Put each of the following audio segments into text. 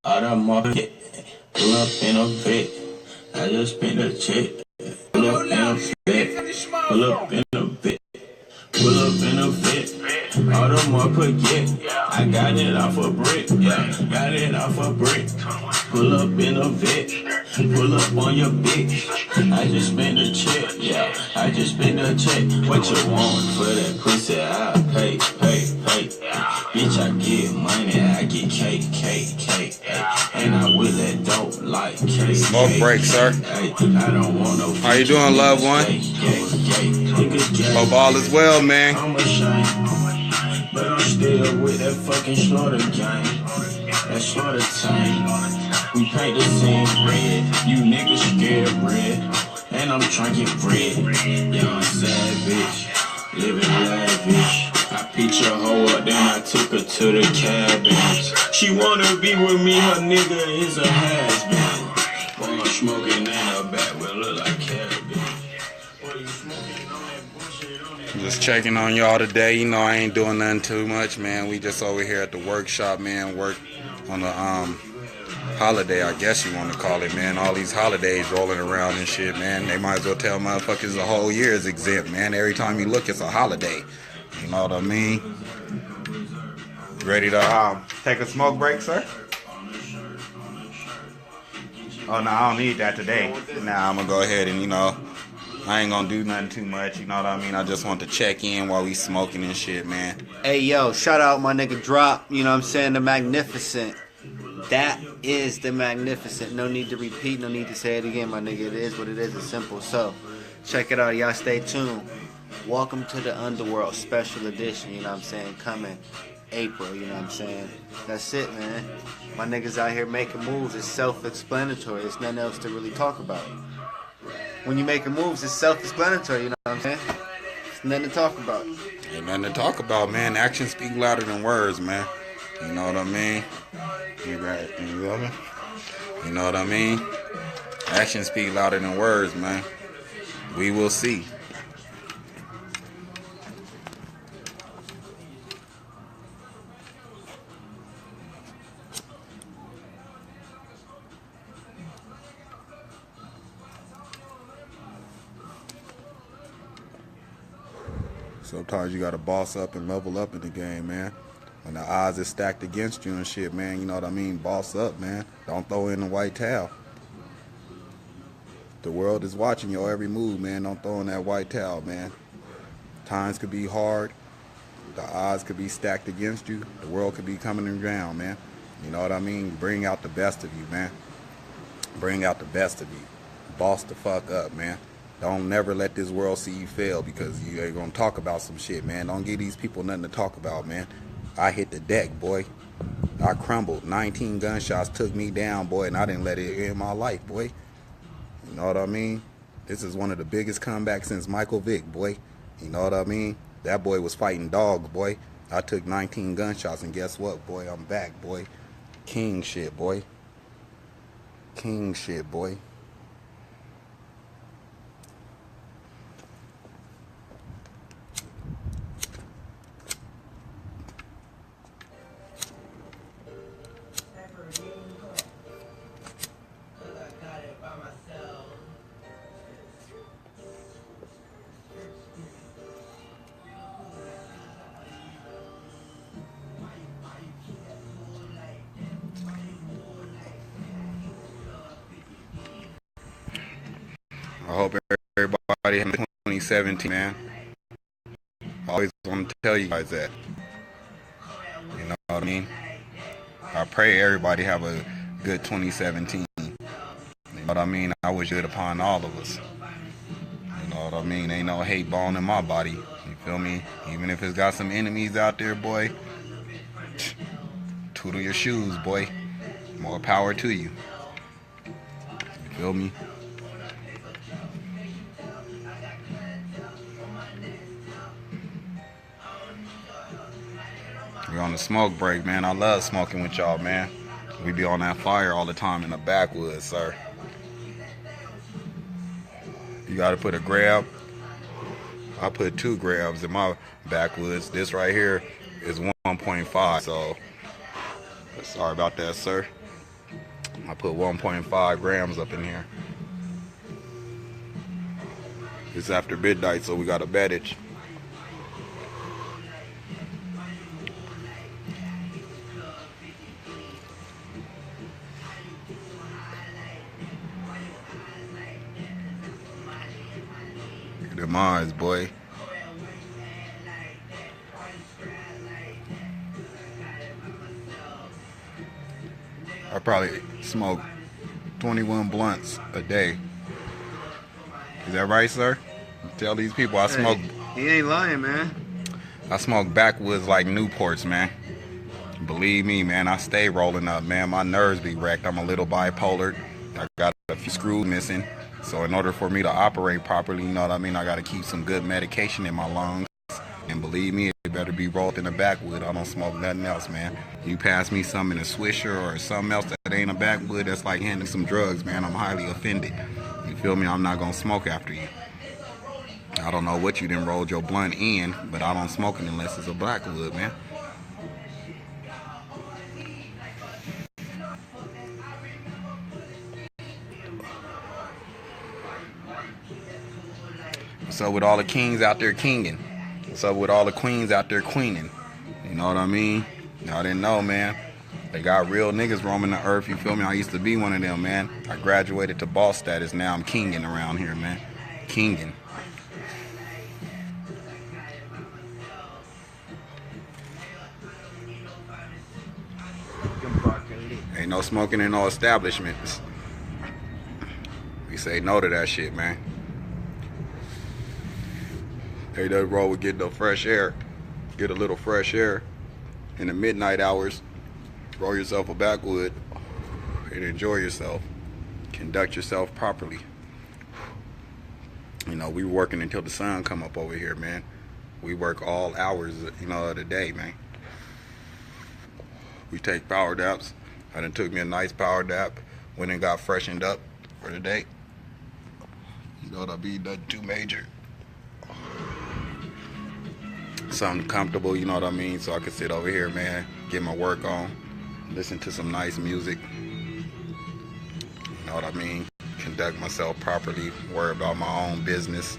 Out of market, pull up in a vet. I just spent a check. Pull up in a vet. Pull up in a vet. Pull up in a vet. All the more forget. I got it off a brick. Yeah, got it off a brick. Pull up in a vet. Pull up on your bitch. I just spent a check. Yeah, I just spent a check. What you want for that pussy? I'll pay. Bitch, I get money. I get cake. And I with that dope like cake. Smoke break, sir. I don't want no. How you doing, loved one? Hope all is well, man. I'm ashamed, but I'm still with that fucking slaughter gang. That slaughter time. We paint the scene red. You niggas scared red. And I'm trying to get bread. Young savage, living lavish. I picked your hoe up, then I took her to the cabin. She wanna be with me, her nigga is a has-been. Boy, I'm smoking in her back, will look like cabbage. Boy, you smoking on that bullshit on that. Just checking on y'all today. You know, I ain't doing nothing too much, man. We just over here at the workshop, man. Work on the holiday, I guess you want to call it, man. All these holidays rolling around and shit, man. They might as well tell motherfuckers the whole year is exempt, man. Every time you look, it's a holiday. You know what I mean? Ready to take a smoke break, sir? Oh, no, I don't need that today. Nah, I'm going to go ahead and, you know, I ain't going to do nothing too much. You know what I mean? I just want to check in while we smoking and shit, man. Hey, yo, shout out my nigga Drop. You know what I'm saying? The Magnificent. That is the Magnificent. No need to repeat. No need to say it again, my nigga. It is what it is. It's simple. So, check it out. Y'all stay tuned. Welcome to the Underworld Special Edition. You know what I'm saying? Coming April. You know what I'm saying? That's it, man. My niggas out here making moves. It's self-explanatory. There's nothing else to really talk about. When you making moves, it's self-explanatory. You know what I'm saying? There's nothing to talk about. Ain't nothing to talk about, man. Actions speak louder than words, man. You know what I mean? You right? You feel me? You know what I mean? Actions speak louder than words, man. We will see. Sometimes you gotta boss up and level up in the game, man. When the odds is stacked against you and shit, man, you know what I mean? Boss up, man. Don't throw in the white towel. The world is watching your every move, man. Don't throw in that white towel, man. Times could be hard. The odds could be stacked against you. The world could be coming down, man. You know what I mean? Bring out the best of you, man. Bring out the best of you. Boss the fuck up, man. Don't never let this world see you fail because you ain't gonna talk about some shit, man. Don't give these people nothing to talk about, man. I hit the deck, boy. I crumbled. 19 gunshots took me down, boy, and I didn't let it end my life, boy. You know what I mean? This is one of the biggest comebacks since Michael Vick, boy. You know what I mean? That boy was fighting dogs, boy. I took 19 gunshots, and guess what, boy? I'm back, boy. King shit, boy. King shit, boy. I hope everybody has 2017, man. I always want to tell you guys that. You know what I mean? I pray everybody have a good 2017. You know what I mean? I wish good upon all of us. You know what I mean? Ain't no hate bone in my body. You feel me? Even if it's got some enemies out there, boy, tootle your shoes, boy. More power to you. You feel me? We're on the smoke break, man. I love smoking with y'all, man. We be on that fire all the time in the backwoods, sir. You gotta put a grab. I put 2 grams in my backwoods. This right here is 1.5, so sorry about that, sir. I put 1.5 grams up in here. It's after midnight, so we got a bandage. Them eyes, boy. I probably smoke 21 blunts a day. Is that right, sir? Tell these people I smoke. He ain't lying, man. I smoke backwoods like Newports, man. Believe me, man, I stay rolling up, man. My nerves be wrecked. I'm a little bipolar. I got a few screws missing. So in order for me to operate properly, you know what I mean, I got to keep some good medication in my lungs. And believe me, it better be rolled in a backwood. I don't smoke nothing else, man. You pass me something in a Swisher or something else that ain't a backwood, that's like handing some drugs, man. I'm highly offended. You feel me? I'm not going to smoke after you. I don't know what you done rolled your blunt in, but I don't smoke it unless it's a blackwood, man. What's up with all the kings out there kinging? What's up with all the queens out there queening? You know what I mean? Y'all didn't know, man. They got real niggas roaming the earth, you feel me? I used to be one of them, man. I graduated to boss status, now I'm kinging around here, man. Kinging. Ain't no smoking in no establishments. We say no to that shit, man. Ain't nothing wrong with getting no fresh air. Get a little fresh air in the midnight hours. Roll yourself a backwood and enjoy yourself. Conduct yourself properly. You know, we working until the sun come up over here, man. We work all hours, you know, of the day, man. We take power naps. I done took me a nice power nap. Went and got freshened up for the day. You know what I mean? Nothing too major. Something comfortable, you know what I mean? So I could sit over here, man, get my work on, listen to some nice music. You know what I mean? Conduct myself properly, worry about my own business.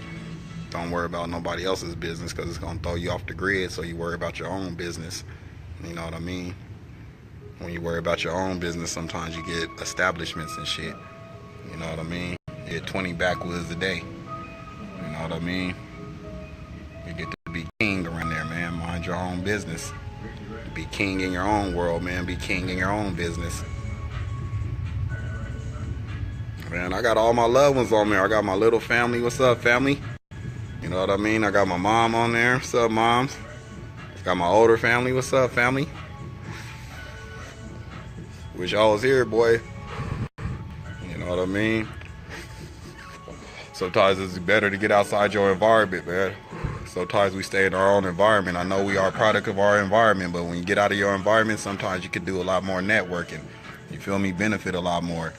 Don't worry about nobody else's business because it's going to throw you off the grid, so you worry about your own business. You know what I mean? When you worry about your own business, sometimes you get establishments and shit. You know what I mean? You get 20 backwoods a day. You know what I mean? You get to be king around there, man. Mind your own business. Be king in your own world, man. Be king in your own business. Man, I got all my loved ones on there. I got my little family. What's up, family? You know what I mean? I got my mom on there. What's up, moms? Got my older family. What's up, family? Wish I was here, boy. You know what I mean? Sometimes it's better to get outside your environment, man. Sometimes we stay in our own environment. I know we are a product of our environment, but when you get out of your environment, sometimes you can do a lot more networking. You feel me? Benefit a lot more.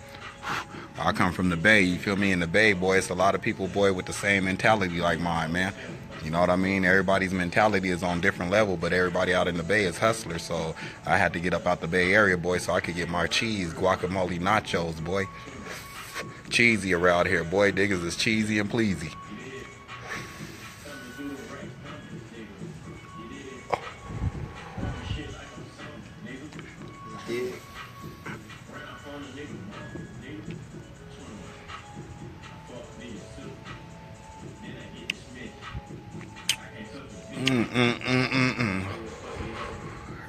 I come from the Bay, you feel me? In the Bay, boy, it's a lot of people, boy, with the same mentality like mine, man. You know what I mean? Everybody's mentality is on different level, but everybody out in the Bay is hustlers. So I had to get up out the Bay Area, boy, so I could get my cheese, guacamole, nachos, boy. Cheesy around here, boy. Niggas is cheesy and pleasy.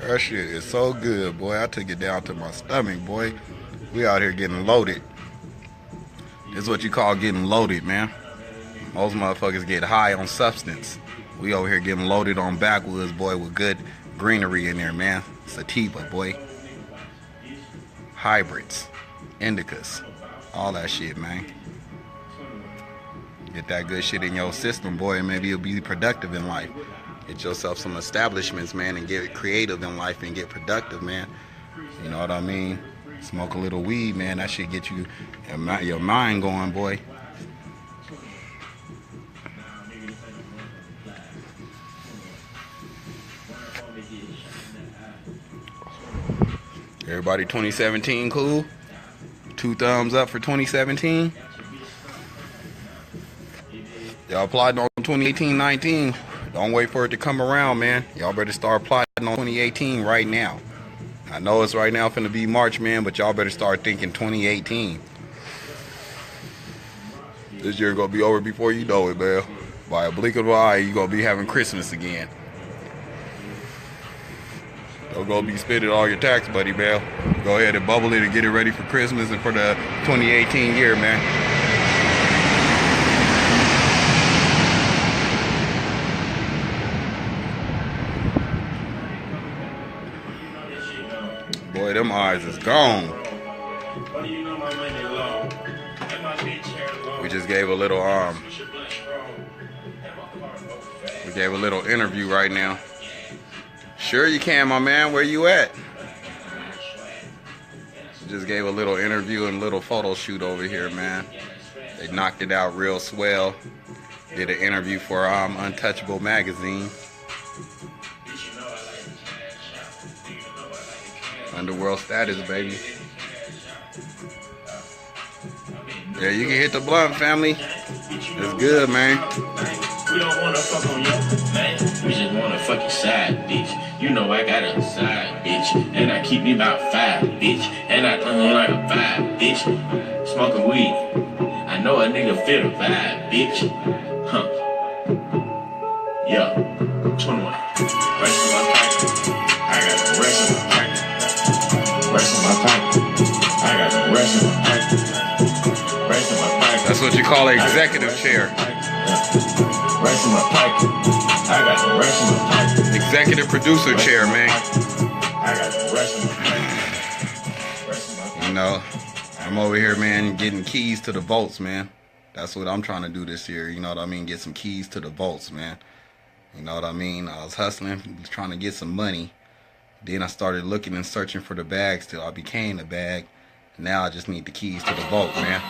That shit is so good, boy. I took it down to my stomach, boy. We out here getting loaded. This is what you call getting loaded, man. Most motherfuckers get high on substance. We over here getting loaded on backwoods, boy, with good greenery in there, man. Sativa, boy. Hybrids, indicas, all that shit, man. Get that good shit in your system, boy, and maybe you'll be productive in life. Get yourself some establishments, man, and get creative in life and get productive, man. You know what I mean? Smoke a little weed, man. That shit get you your mind going, boy. Everybody 2017 cool? 2 thumbs up for 2017. Y'all plotting on 2018-19. Don't wait for it to come around, man. Y'all better start plotting on 2018 right now. I know it's right now finna be March, man, but y'all better start thinking 2018. This year gonna be over before you know it, man. By a blink of an eye, you gonna be having Christmas again. Don't go be spending all your tax money, man. Go ahead and bubble it and get it ready for Christmas and for the 2018 year, man. Boy, them eyes is gone. We just gave a little we gave a little interview right now. Sure you can, my man. Where you at? Just gave a little interview and a little photo shoot over here, man. They knocked it out real swell. Did an interview for Untouchable magazine. Underworld status, baby. Yeah, you can hit the blunt, family. It's good, man. We don't wanna fuck on your man. We just wanna fuck your side, bitch. You know I got a side, bitch. And I keep me about 5, bitch. And I like a 5, bitch. Smoking weed. I know a nigga feel the vibe, bitch. Huh. Yeah. 21. Rest in my pocket. I got the rest in my pocket. Rest in my pocket. I got the rest in my pocket. Rest in my pocket. That's what you call an executive chair. Rest in my pocket. I got the rest in my pocket. Executive producer chair, man. I got the rest in my pocket. You know, I'm over here, man, getting keys to the vaults, man. That's what I'm trying to do this year. You know what I mean? Get some keys to the vaults, man. You know what I mean? I was hustling, trying to get some money. Then I started looking and searching for the bags till I became the bag. Now I just need the keys to the vault, man.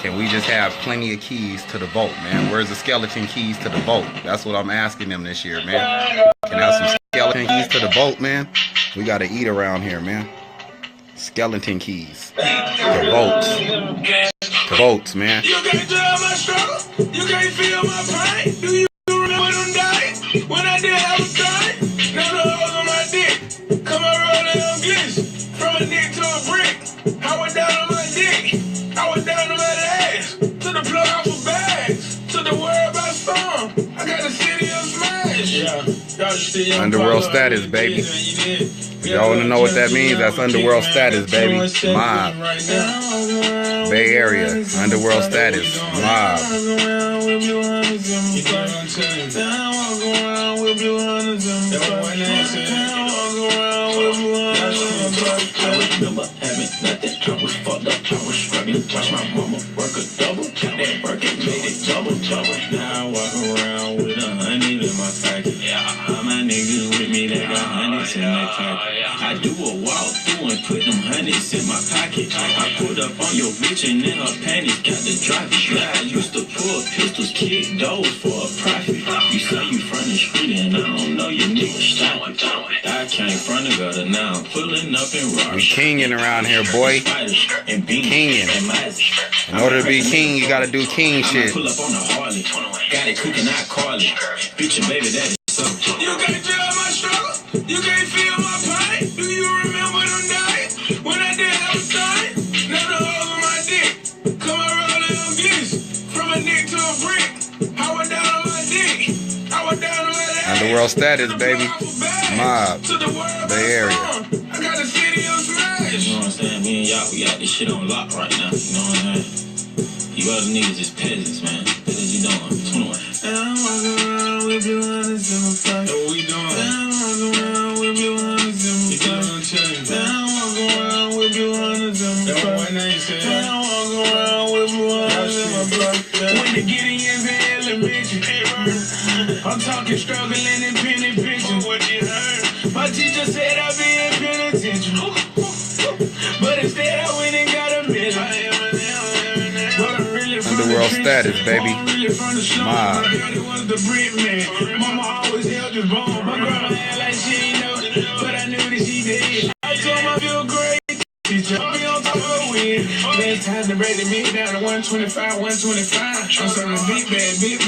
Can we just have plenty of keys to the vault, man? Where's the skeleton keys to the vault? That's what I'm asking them this year, man. Can I have some skeleton keys to the vault, man? We gotta eat around here, man. Skeleton keys. The vaults. The vaults, man. You can't tell my struggle. You can't feel my pain. Do you remember them days when I did have a thing? Now the holes on my dick. Come on, rolling on glitch. From a dick to a brick. I went down on my dick. I went down on my ass. To the plug off of bags. To the world by storm. I got the city of smash. Yeah. Underworld status, baby. If y'all want to know what that means, that's Underworld status, baby. Mob. Bay Area. Underworld status. Mob. I remember having nothing. I was fucked up. I was struggling. Watch my mama work a double. Count that work and made it double. Now I walk around with 100 in my pocket. All my niggas with me, they got hundreds in their pocket. I do a walk through and put them hundreds in my pocket. I put up on your bitch and in her panties got the drop. I used to pull pistols, kick doors for a profit. You say you from the street and I don't know your nigga stop. I came from the gutter, now I'm pulling up in rock. We kinging around here, boy. Kinging. In order to be king, you gotta do king shit. Pull up on the Harley. Got it cooking, I call it. Bitch and baby, that is so. You can't tell my struggle. You can't feel my pain. Do you remember them days when I did have a thing? Now the holes on my dick. Come on, rolling on glitch. From a dick to a brick. I went down on my dick. I went down on my ass. Underworld status, baby. Mob. Bay Area. I got the city of smash. You know what I'm saying? Me and y'all, we got this shit on lock right now. You know what I'm saying? You other niggas just peasants, man. What is you doing? 21. And I'm walking around with you hundreds in my pocket. What we doing? And I'm walking around with you hundreds in my pocket. And I'm walking around with you hundreds in my pocket. And I'm walking around with you hundreds in my pocket. When the getting is in elementary, I'm talking struggling in penny pictures. What you heard? My teacher said I'd be in penitentiary. But instead I went and got a million. Underworld status, baby. Mob. Mama always held this bone. My grandma had like she ain't know, but I knew that she did. I told my feel great. She Me on top of the wind. Last time to break the beat down to 125, 125. I'm serving big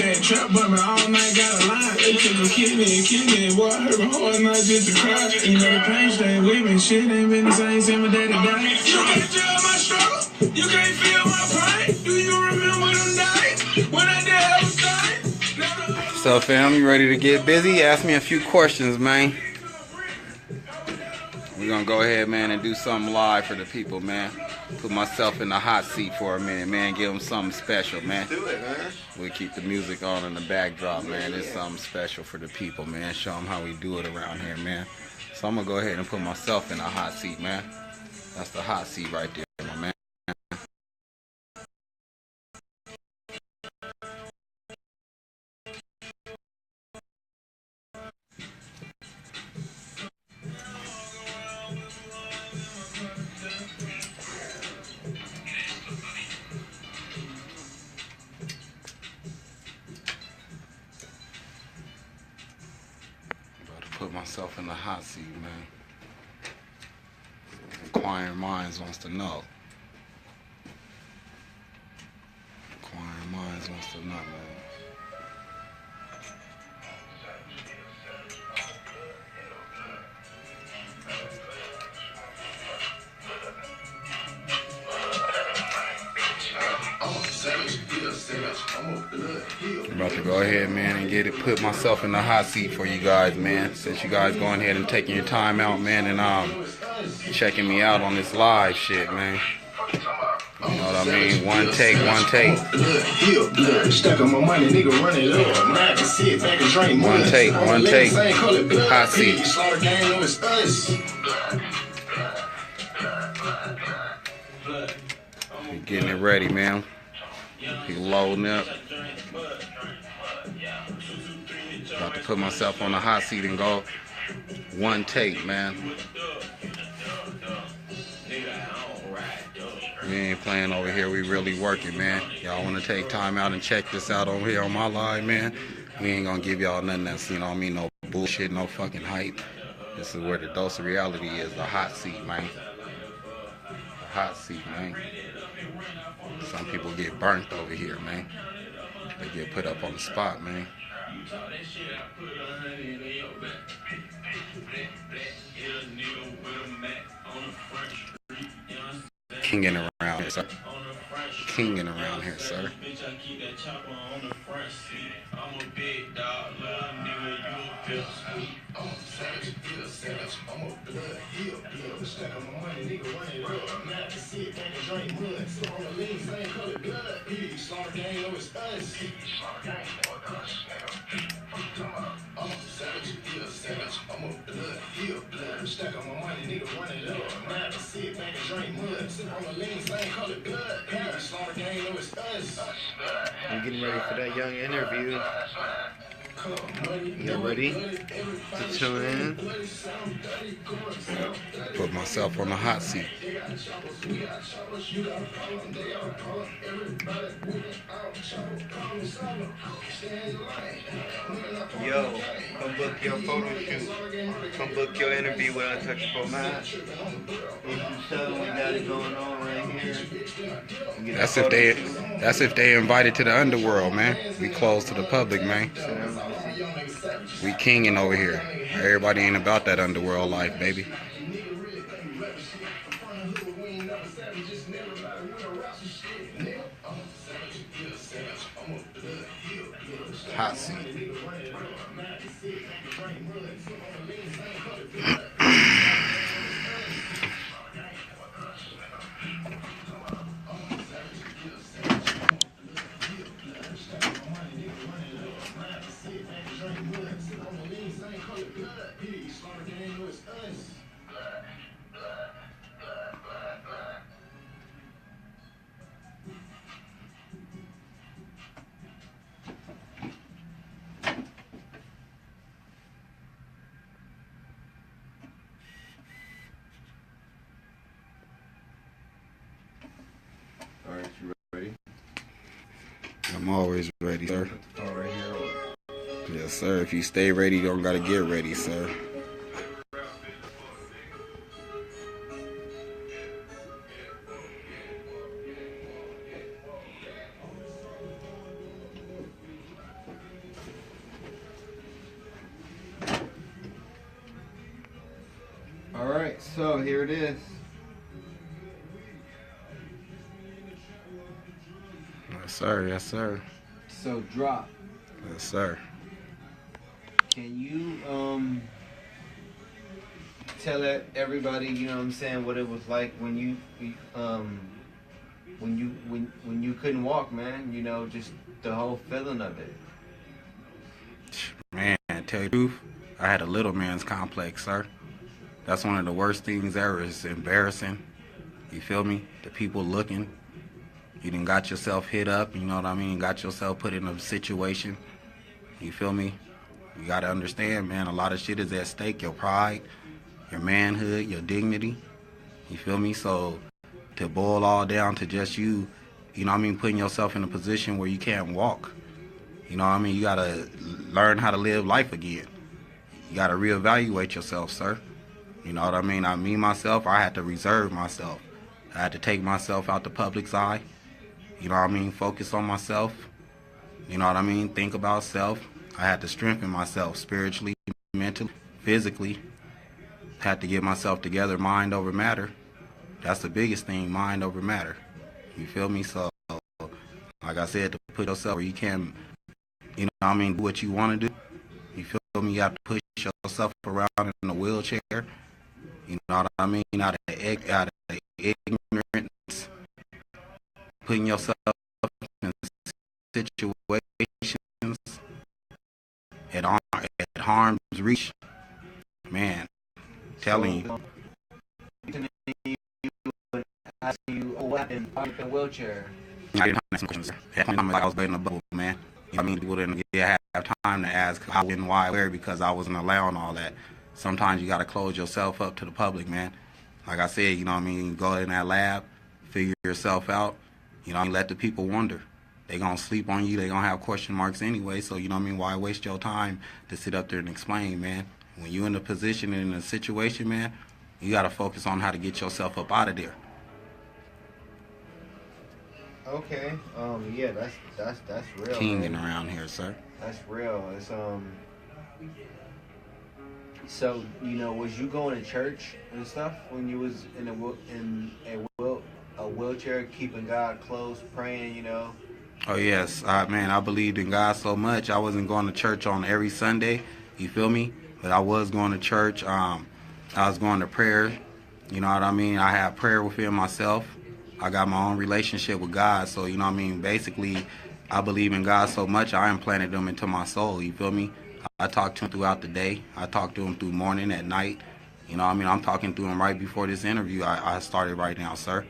bad, trap bumming all night, got a line. They took a kidney, boy, I heard my heart not just to cry. You know the pain stay with me, shit ain't been the same since my daddy died. You can't tell my struggle, you can't feel my pain. Do you remember them days when I did everything? So fam, you ready to get busy? Ask me a few questions, man. We're gonna go ahead, man, and do something live for the people, man. Put myself in the hot seat for a minute, man. Give them something special, man. Do it, man. We'll keep the music on in the backdrop, man. It's something special for the people, man. Show them how we do it around here, man. So I'm gonna go ahead and put myself in the hot seat, man. That's the hot seat right there, my man. Put myself in the hot seat, man. Inquiring minds wants to know. Inquiring minds wants to know, man. I'm about to go ahead, man, and put myself in the hot seat for you guys, man. Since you guys going ahead and taking your time out, man, and checking me out on this live shit, man. You know what I mean? One take. One take, hot seat. We getting it ready, man. Be loading up. About to put myself on the hot seat and go one take, man. We ain't playing over here, we really working, man. Y'all want to take time out and check this out over here on my live, man? We ain't gonna give y'all nothing that's, you know what I mean, no bullshit, no fucking hype. This is where the dose of reality is, the hot seat, man. The hot seat, man. Some people get burnt over here, man. They get put up on the spot, man. Kinging around here, sir. Kinging around here, sir. I'm getting ready for that young interview. You ready to tune in? Put myself on the hot seat. Yo, come book your photo shoot. Come book your interview with Untouchable Matt. If you tell them we got it going on right here. That's if they invited to the Underworld, man. We closed to the public, man. We kinging over here. Everybody ain't about that Underworld life, baby. Hot seat. Alright, you ready? I'm always ready, sir. All right, here. Yes, sir. If you stay ready, you don't gotta get ready, sir. right, so here it is. Yes, sir. Yes, sir. So drop. Yes, sir. Can you tell everybody, you know what I'm saying, what it was like when you when you couldn't walk, man, you know, just the whole feeling of it. Man, tell you the truth, I had a little man's complex, sir. That's one of the worst things ever. It's embarrassing. You feel me? The people looking. You done got yourself hit up, you know what I mean? Got yourself put in a situation. You feel me? You gotta understand, man, a lot of shit is at stake. Your pride, your manhood, your dignity. You feel me? So to boil all down to just you know what I mean, putting yourself in a position where you can't walk. You know what I mean? You gotta learn how to live life again. You gotta reevaluate yourself, sir. You know what I mean? Myself, I had to reserve myself. I had to take myself out the public's eye. You know what I mean? Focus on myself. You know what I mean? Think about self. I had to strengthen myself spiritually, mentally, physically. Had to get myself together, mind over matter. That's the biggest thing, mind over matter. You feel me? So, like I said, to put yourself where you can, you know what I mean, do what you want to do. You feel me? You have to push yourself around in a wheelchair. You know what I mean? Out of ignorance, putting yourself in situations at harm's reach. Man, telling you. Asking you, oh, what happened? Why are you in a wheelchair? I didn't have some questions. At one time, like I was waiting in a bubble, man. You know what I mean? People didn't have time to ask how and why, where, because I wasn't allowing all that. Sometimes you got to close yourself up to the public, man. Like I said, you know what I mean? Go in that lab, figure yourself out. You know what I mean? Let the people wonder. They going to sleep on you. They going to have question marks anyway. So, you know what I mean? Why waste your time to sit up there and explain, man? When you're in a position and in a situation, man, you got to focus on how to get yourself up out of there. Okay. Yeah, that's real. Kinging man. around here, sir. That's real. It's So you know, was you going to church and stuff when you was in a wheelchair, keeping God close, praying? You know. Oh yes, man, I believed in God so much. I wasn't going to church on every Sunday. You feel me? But I was going to church. I was going to prayer. You know what I mean? I have prayer within myself. I got my own relationship with God. So, you know what I mean? Basically, I believe in God so much, I implanted them into my soul. You feel me? I talk to him throughout the day. I talk to him through morning, at night. You know what I mean? I'm talking to him right before this interview I started right now, sir.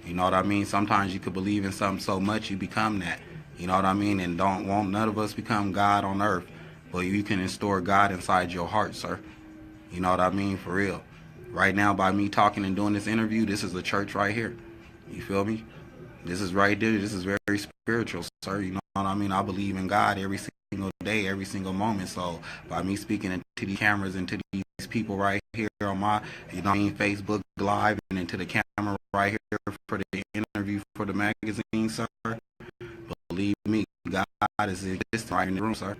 You know what I mean? Sometimes you could believe in something so much you become that. You know what I mean? And won't none of us become God on earth. But you can install God inside your heart, sir. You know what I mean? For real. Right now, by me talking and doing this interview, this is a church right here. You feel me? This is right there. This is very spiritual, sir. You know what I mean? I believe in God every single day, every single moment. So by me speaking into these cameras and to these people right here on my, you know what I mean, Facebook Live and into the camera right here for the interview for the magazine, sir, believe me, God is existing right in the room, sir.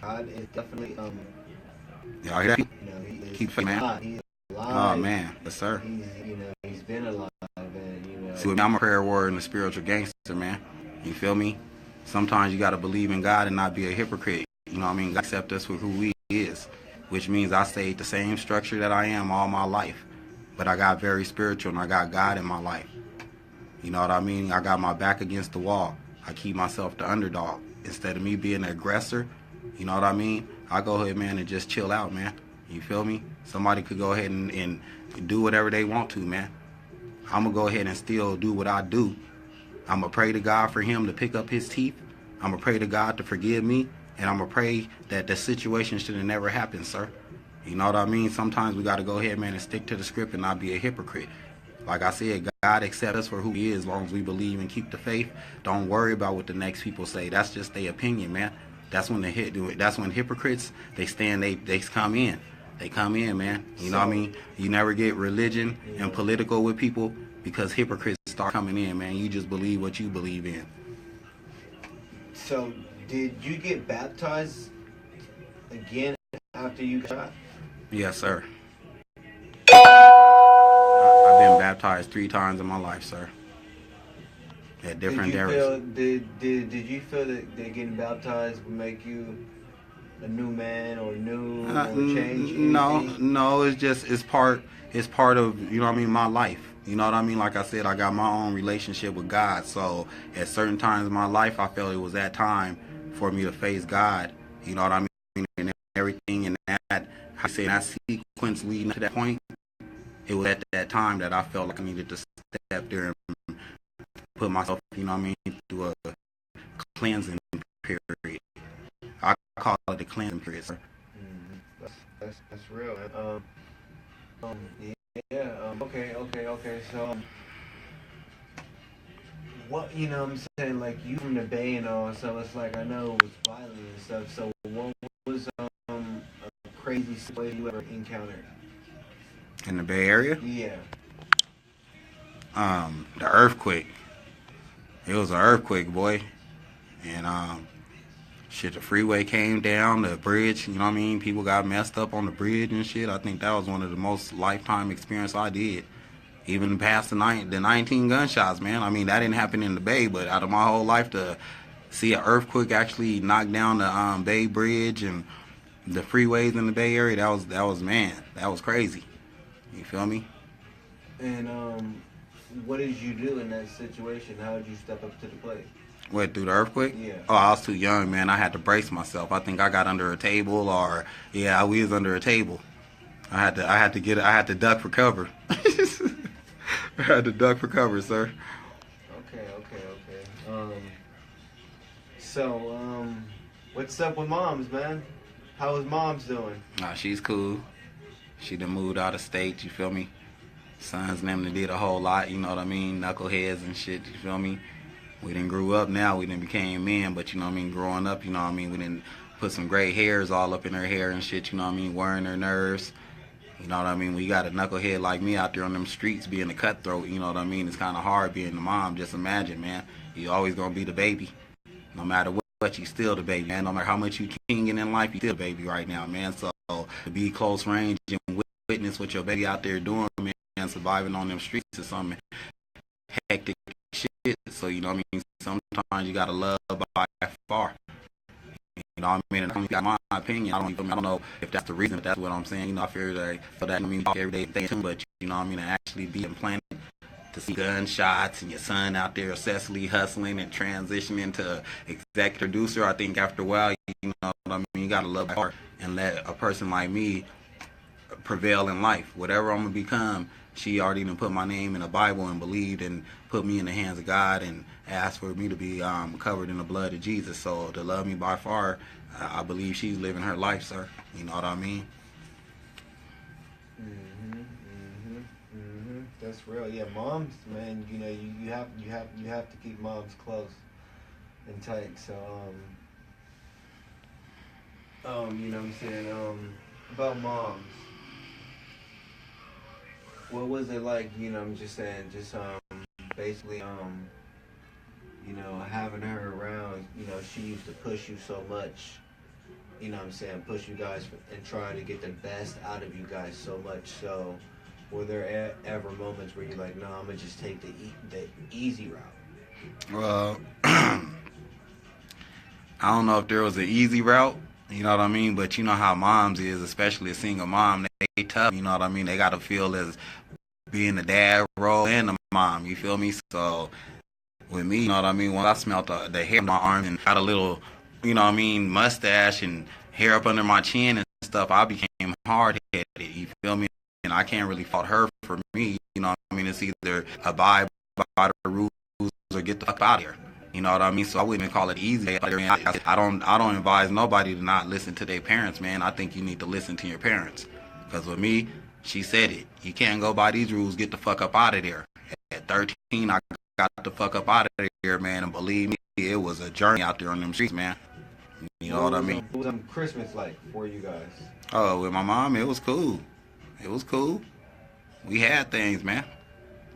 God is definitely Y'all hear that? you know, he is Keep faith, man. alive. He is alive. Oh, man. Yes, sir. He's been alive, and you know. See, I'm a prayer warrior and a spiritual gangster, man. You feel me? Sometimes you got to believe in God and not be a hypocrite. You know what I mean? God accept us for who we is, which means I stayed the same structure that I am all my life. But I got very spiritual and I got God in my life. You know what I mean? I got my back against the wall. I keep myself the underdog. Instead of me being the aggressor, you know what I mean? I go ahead, man, and just chill out, man. You feel me? Somebody could go ahead and do whatever they want to, man. I'm going to go ahead and still do what I do. I'm going to pray to God for him to pick up his teeth. I'm going to pray to God to forgive me. And I'm going to pray that the situation should have never happened, sir. You know what I mean? Sometimes we got to go ahead, man, and stick to the script and not be a hypocrite. Like I said, God accepts us for who he is as long as we believe and keep the faith. Don't worry about what the next people say. That's just their opinion, man. That's when hypocrites, they come in. They come in, man. You know what I mean? You never get religion and political with people because hypocrites start coming in, man. You just believe what you believe in. So, did you get baptized again after you got shot? Yes, sir. I've been baptized 3 times in my life, sir. At different Did you feel that getting baptized would make you a new man or change anything? No. It's part of, you know what I mean, my life. You know what I mean? Like I said, I got my own relationship with God. So at certain times in my life, I felt it was that time for me to face God. You know what I mean? And everything in that, I say that sequence leading to that point. It was at that time that I felt like I needed to step there and put myself, you know what I mean, through a cleansing period. I call it the cleansing period, sir. That's real. Okay. So, what, you know what I'm saying, like, you from the Bay and all, so it's like, I know it was violent and stuff, so what was a crazy situation you ever encountered? In the Bay Area? Yeah. The earthquake. It was an earthquake, boy. And, the freeway came down, the bridge, you know what I mean? People got messed up on the bridge and shit. I think that was one of the most lifetime experience I did. Even past the 19 gunshots, man. I mean, that didn't happen in the Bay, but out of my whole life to see an earthquake actually knock down the Bay Bridge and the freeways in the Bay Area, that was crazy. You feel me? And what did you do in that situation? How did you step up to the plate? What, through the earthquake? Yeah. Oh, I was too young, man. I had to brace myself. I think I got under a table, we was under a table. I had to duck for cover. I had to duck for cover, sir. Okay. What's up with moms, man? How is moms doing? Nah, she's cool. She done moved out of state, you feel me? Sons and them did a whole lot, you know what I mean? Knuckleheads and shit, you feel me? We done grew up now, we done became men, but you know what I mean, growing up, you know what I mean, we done put some gray hairs all up in her hair and shit, you know what I mean, worrying her nerves. You know what I mean? We got a knucklehead like me out there on them streets being a cutthroat, you know what I mean? It's kind of hard being the mom. Just imagine, man. You always going to be the baby. No matter what, you still the baby, man. No matter how much you kinging in life, you still the baby right now, man. So to be close range and witness what your baby out there doing, man, surviving on them streets is something hectic shit. So, you know what I mean? Sometimes you got to love by far. You know what I mean? And got my opinion. I don't know if that's the reason, but that's what I'm saying. You know, I feel that I mean every day thing, but you know what I mean, to actually be implanted, to see gunshots and your son out there obsessively hustling and transitioning to executive producer. I think after a while, you know what I mean, you gotta love by heart and let a person like me prevail in life. Whatever I'm gonna become, she already done put my name in the Bible and believed and put me in the hands of God and asked for me to be covered in the blood of Jesus. So to love me by far, I believe she's living her life, sir. You know what I mean? That's real. Yeah, moms, man. You know, you have to keep moms close and tight. So you know what I'm saying? About moms. What was it like, you know, I'm just saying, basically, you know, having her around, you know, she used to push you so much, you know what I'm saying, push you guys and trying to get the best out of you guys so much. So were there ever moments where you're like, no, I'm going to just take the easy route? Well, I don't know if there was an easy route, you know what I mean, but you know how moms is, especially a single mom, they tough, you know what I mean, they got to feel as being the dad role and the mom, you feel me? So with me, you know what I mean, when I smelled the hair on my arm and got a little, you know what I mean, mustache and hair up under my chin and stuff, I became hard-headed, you feel me? And I can't really fault her for me, you know what I mean? It's either abide by the rules or get the fuck out of here. You know what I mean? So I wouldn't even call it easy. I don't advise nobody to not listen to their parents, man. I think you need to listen to your parents. Because with me, she said it. You can't go by these rules. Get the fuck up out of there. At 13, I got the fuck up out of there, man. And believe me, it was a journey out there on them streets, man. You know what I mean? What was Christmas like for you guys? Oh, with my mom, it was cool. It was cool. We had things, man.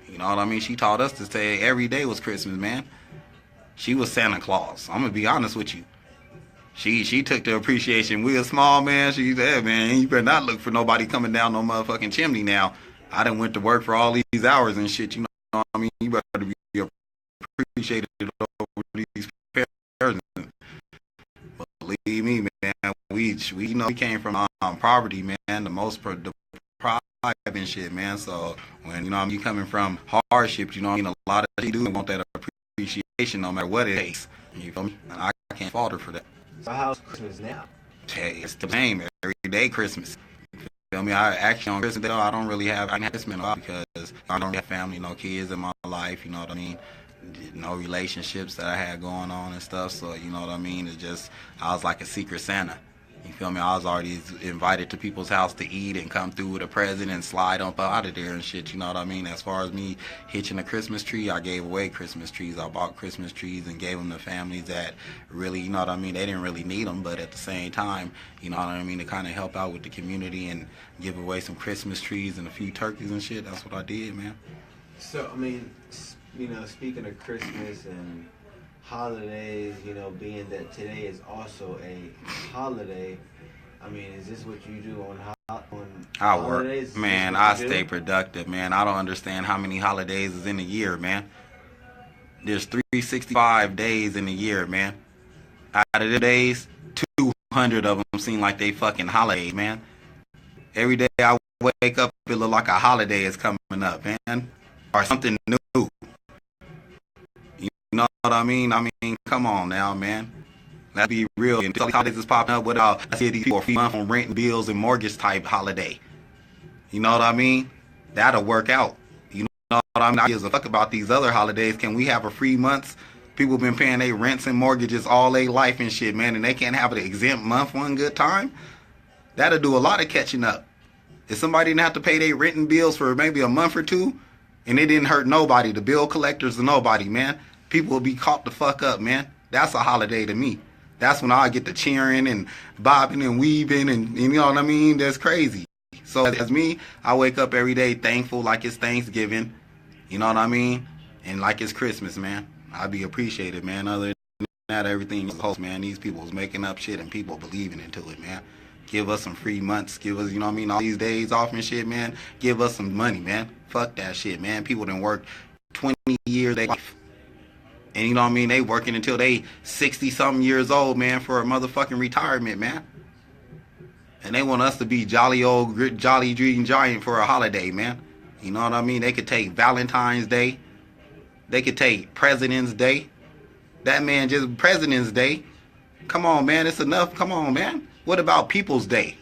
You know what I mean? She taught us to say every day was Christmas, man. She was Santa Claus. I'm going to be honest with you. She took the appreciation. We a small man. She said, man, you better not look for nobody coming down no motherfucking chimney now. I done went to work for all these hours and shit. You know what I mean? You better be appreciated over these parents. Believe me, man. We came from poverty, man. The most deprived and shit, man. So when you coming from hardships, you know what I mean. A lot of people do want that appreciation, no matter what it takes. You feel me? And I can't falter for that. So how's Christmas now? Hey, it's the same every day. Christmas. Feel me? I actually on Christmas Day, I don't really have Christmas because I don't have family, no kids in my life. You know what I mean? No relationships that I had going on and stuff. So you know what I mean? It's just I was like a secret Santa. You feel me? I was already invited to people's house to eat and come through with a present and slide up out of there and shit. You know what I mean? As far as me hitching a Christmas tree, I gave away Christmas trees. I bought Christmas trees and gave them to families that really, you know what I mean? They didn't really need them, but at the same time, you know what I mean? To kind of help out with the community and give away some Christmas trees and a few turkeys and shit. That's what I did, man. So, I mean, you know, speaking of Christmas and holidays, you know, being that today is also a holiday, I mean, is this what you do on I holidays? work, man. I stay productive, man. I don't understand how many holidays is in a year, man. There's 365 days in a year, man. Out of the days, 200 of them seem like they fucking holidays, man. Every day I wake up, it look like a holiday is coming up, man, or something new. You know what I mean? Come on now, man. Let's be real. And all these holidays is popping up without I see these people for month on rent and bills and mortgage type holiday. You know what I mean? That'll work out. You know what I mean? I give a fuck about these other holidays. Can we have a free month? People been paying their rents and mortgages all their life and shit, man, and they can't have an exempt month one good time? That'll do a lot of catching up. If somebody didn't have to pay their rent and bills for maybe a month or two, and it didn't hurt nobody, the bill collectors or nobody, man, people will be caught the fuck up, man. That's a holiday to me. That's when I get to cheering and bobbing and weaving and you know what I mean? That's crazy. So as me, I wake up every day thankful like it's Thanksgiving. You know what I mean? And like it's Christmas, man. I be appreciated, man. Other than that, everything is host, man. These people's making up shit and people believing into it, man. Give us some free months. Give us, you know what I mean, all these days off and shit, man. Give us some money, man. Fuck that shit, man. People done work 20 years of their life. And you know what I mean? They working until they 60-something years old, man, for a motherfucking retirement, man. And they want us to be jolly dream giant for a holiday, man. You know what I mean? They could take Valentine's Day. They could take President's Day. That man just President's Day. Come on, man. It's enough. Come on, man. What about People's Day?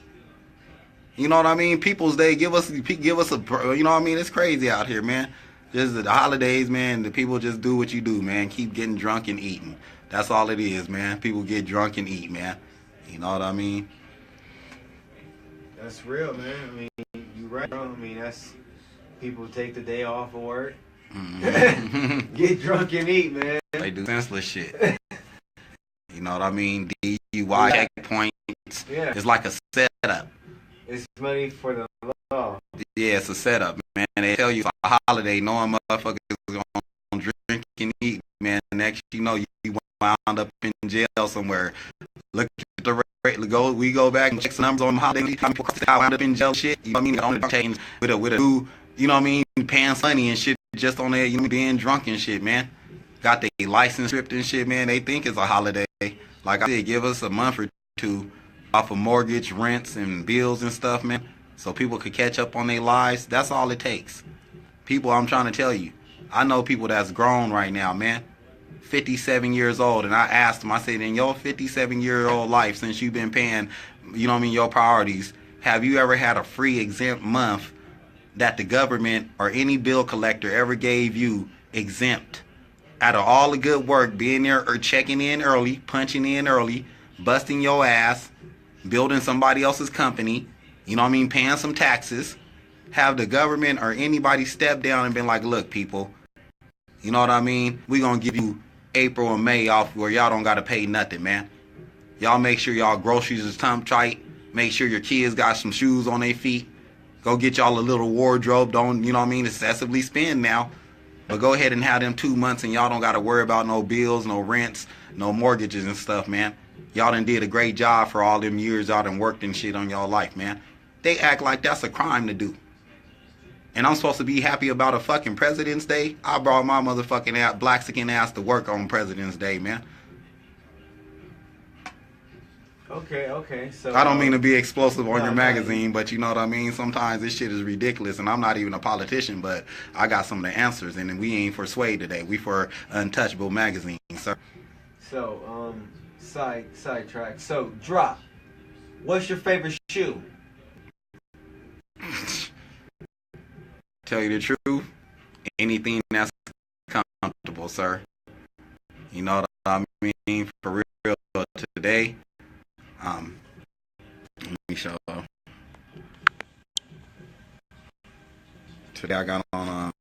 You know what I mean? People's Day. Give us a, you know what I mean? It's crazy out here, man. Just the holidays, man, the people just do what you do, man. Keep getting drunk and eating. That's all it is, man. People get drunk and eat, man. You know what I mean? That's real, man. I mean, you're right. I mean, that's people take the day off of work. Mm-hmm. Get drunk and eat, man. They do senseless shit. You know what I mean? DUI checkpoints. Yeah. It's like a setup. It's money for the law. Yeah, it's a setup, man. They tell you it's a holiday, knowing motherfuckers gonna drink and eat, man. Next, you know, you wound up in jail somewhere. Look at the rate. We go back and check some numbers on holiday. How many people wound up in jail? Shit, you know what I mean? On the change with a new, you know what I mean? Paying money and shit just on there, you know, being drunk and shit, man. Got their license stripped and shit, man. They think it's a holiday. Like I said, give us a month or two off of mortgage, rents, and bills and stuff, man. So people could catch up on their lives. That's all it takes. People, I'm trying to tell you, I know people that's grown right now, man. 57 years old, and I asked them, I said, in your 57-year-old life, since you've been paying, you know what I mean, your priorities, have you ever had a free exempt month that the government or any bill collector ever gave you exempt? Out of all the good work, being there or checking in early, punching in early, busting your ass, building somebody else's company, you know what I mean, paying some taxes, have the government or anybody step down and been like, look, people, you know what I mean, we gonna give you April and May off where y'all don't gotta pay nothing, man. Y'all make sure y'all groceries is tight, make sure your kids got some shoes on their feet, go get y'all a little wardrobe, don't, you know what I mean, excessively spend now, but go ahead and have them 2 months and y'all don't gotta worry about no bills, no rents, no mortgages and stuff, man. Y'all done did a great job for all them years y'all done worked and shit on y'all life, man. They act like that's a crime to do. and I'm supposed to be happy about a fucking President's Day. I brought my motherfucking black skin ass to work on President's Day, man. Okay. So I don't mean to be explosive on no, your no. magazine, but you know what I mean? Sometimes this shit is ridiculous, and I'm not even a politician, but I got some of the answers, and we ain't for Sway today. We for Untouchable magazine, sir. So, sidetrack. So, drop. What's your favorite shoe? Tell you the truth, anything that's comfortable, sir. You know what I mean? For real, today, let me show. Today I got on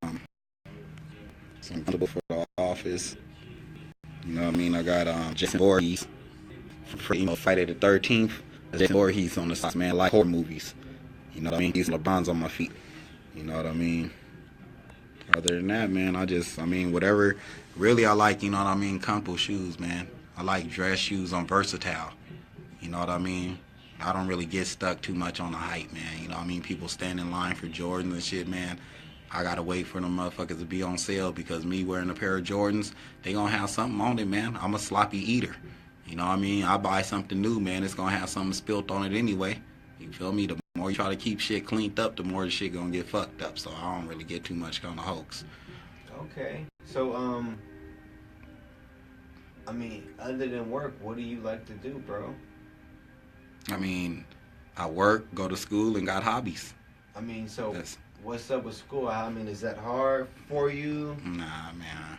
some comfortable for the office. You know what I mean? I got Jason Voorhees for Friday the 13th. Jason Voorhees on the side, man. I like horror movies. You know what I mean? These LeBrons on my feet. You know what I mean? Other than that, man, whatever. Really, I like, you know what I mean, comfortable shoes, man. I like dress shoes. I'm versatile. You know what I mean? I don't really get stuck too much on the hype, man. You know what I mean? People stand in line for Jordans and shit, man. I gotta wait for them motherfuckers to be on sale because me wearing a pair of Jordans, they gonna have something on it, man. I'm a sloppy eater. You know what I mean? I buy something new, man. It's gonna have something spilt on it anyway. You feel me? The more you try to keep shit cleaned up, the more the shit gonna get fucked up. So I don't really get too much on the hoax. Okay. So, other than work, what do you like to do, bro? I work, go to school, and got hobbies. What's up with school? Is that hard for you? Nah, man.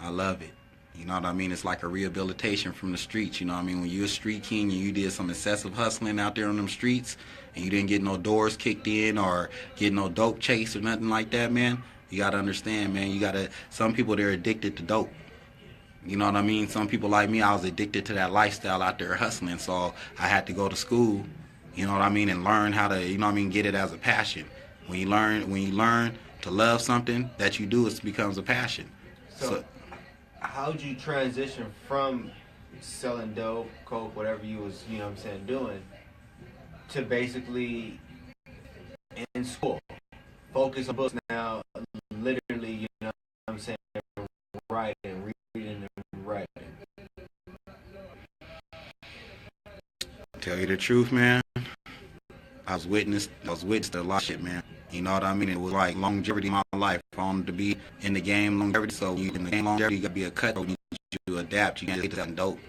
I love it. You know what I mean? It's like a rehabilitation from the streets. You know what I mean? When you're a street king and you did some excessive hustling out there on them streets and you didn't get no doors kicked in or get no dope chase or nothing like that, man, you got to understand, man. Some people, they're addicted to dope. You know what I mean? Some people like me, I was addicted to that lifestyle out there hustling. So I had to go to school, you know what I mean, and learn how to, you know what I mean, get it as a passion. When you learn to love something that you do, it becomes a passion. So how'd you transition from selling dope, coke, whatever you was, you know what I'm saying, doing, to basically in school, focus on books now, literally, you know what I'm saying, writing, reading and writing? Tell you the truth, man, I was witness to a lot of shit, man. You know what I mean? It was like longevity in my life. I wanted to be in the game longevity. So in the game longevity, you gotta be a cutthroat. You need to adapt. You can't get that dope.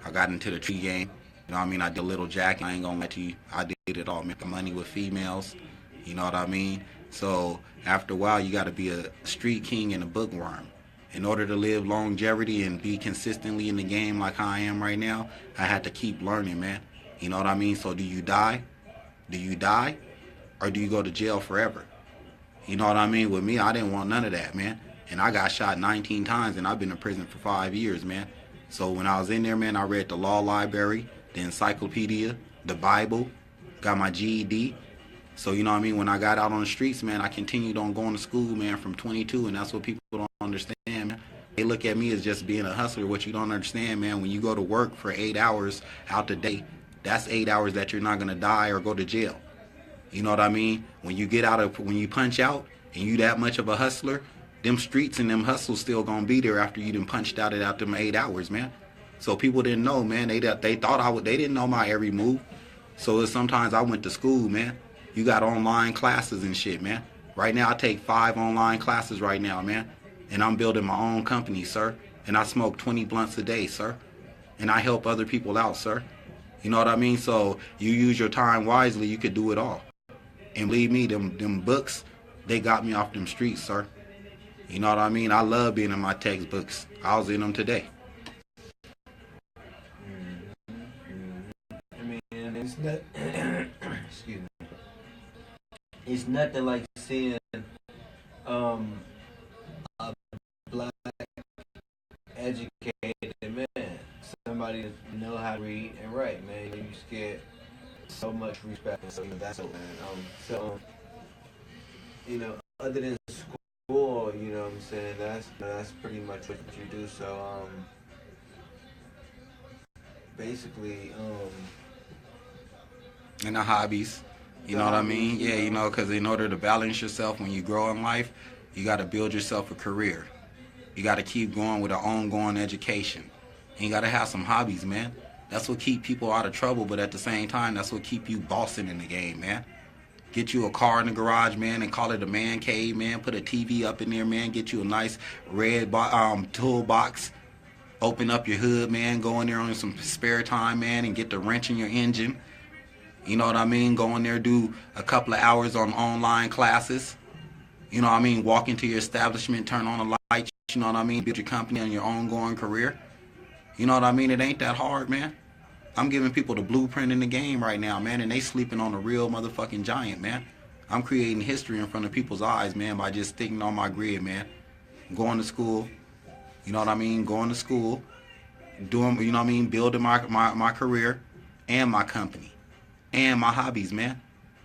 I got into the tree game. You know what I mean? I did a little jacket. I ain't gonna lie to you. I did it all. Making money with females. You know what I mean? So after a while, you gotta be a street king and a bookworm. In order to live longevity and be consistently in the game like how I am right now, I had to keep learning, man. You know what I mean? So do you die? Do you die? Or do you go to jail forever? You know what I mean? With me, I didn't want none of that, man. And I got shot 19 times, and I've been in prison for 5 years, man. So when I was in there, man, I read the law library, the encyclopedia, the Bible, got my GED. So, you know what I mean? When I got out on the streets, man, I continued on going to school, man, from 22, and that's what people don't understand, man. They look at me as just being a hustler. What you don't understand, man, when you go to work for 8 hours out the day, that's 8 hours that you're not going to die or go to jail. You know what I mean? When you punch out and you that much of a hustler, them streets and them hustles still gonna be there after you done punched out them 8 hours, man. So people didn't know, man. They thought they didn't know my every move. So sometimes I went to school, man. You got online classes and shit, man. Right now I take 5 online classes right now, man. And I'm building my own company, sir. And I smoke 20 blunts a day, sir. And I help other people out, sir. You know what I mean? So you use your time wisely, you could do it all. And believe me, them books, they got me off them streets, sir. You know what I mean? I love being in my textbooks. I was in them today. It's not, excuse me. It's nothing like seeing a black educated man, somebody that know how to read and write, man. You just get so much respect and so that's it, man. Other than school, you know what I'm saying, that's pretty much what you do. So basically And the hobbies. You know what I mean? Yeah, you know, because in order to balance yourself when you grow in life, you got to build yourself a career. You got to keep going with an ongoing education. And you got to have some hobbies, man. That's what keep people out of trouble, but at the same time, that's what keep you bossing in the game, man. Get you a car in the garage, man, and call it a man cave, man. Put a TV up in there, man. Get you a nice red toolbox. Open up your hood, man. Go in there on some spare time, man, and get the wrench in your engine. You know what I mean? Go in there, do a couple of hours on online classes. You know what I mean? Walk into your establishment, turn on the lights. You know what I mean? Build your company and your ongoing career. You know what I mean? It ain't that hard, man. I'm giving people the blueprint in the game right now, man, and they sleeping on a real motherfucking giant, man. I'm creating history in front of people's eyes, man, by just sticking on my grid, man. Going to school, you know what I mean? Going to school, doing, you know what I mean? Building my career and my company and my hobbies, man.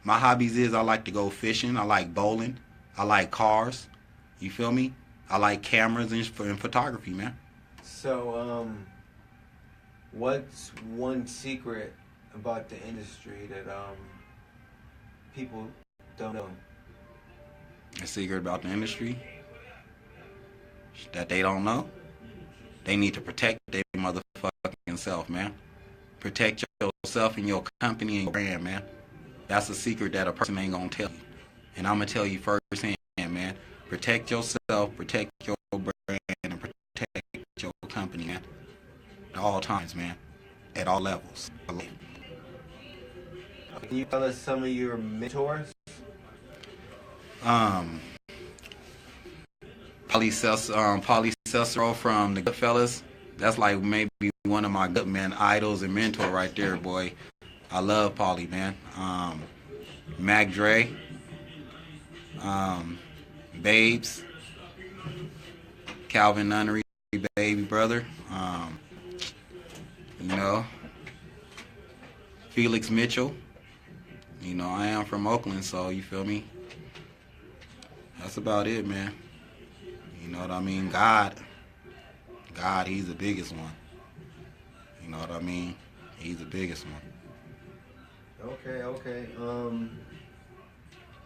My hobbies is I like to go fishing. I like bowling. I like cars. You feel me? I like cameras and photography, man. So, what's one secret about the industry that people don't know? A secret about the industry that they don't know? They need to protect their motherfucking self, man. Protect yourself and your company and your brand, man. That's a secret that a person ain't gonna tell you. And I'm gonna tell you firsthand, man. Protect yourself, protect your brand, and protect your company, man. At all times, man. At all levels. Can you tell us some of your mentors? Pauly Cicero from the Goodfellas. That's like maybe one of my good man idols and mentor right there, boy. I love Pauly, man. Mac Dre, Babes, Calvin Nunnery, baby brother. You know, Felix Mitchell. You know, I am from Oakland, so you feel me? That's about it, man. You know what I mean? God, he's the biggest one. You know what I mean? He's the biggest one. Okay.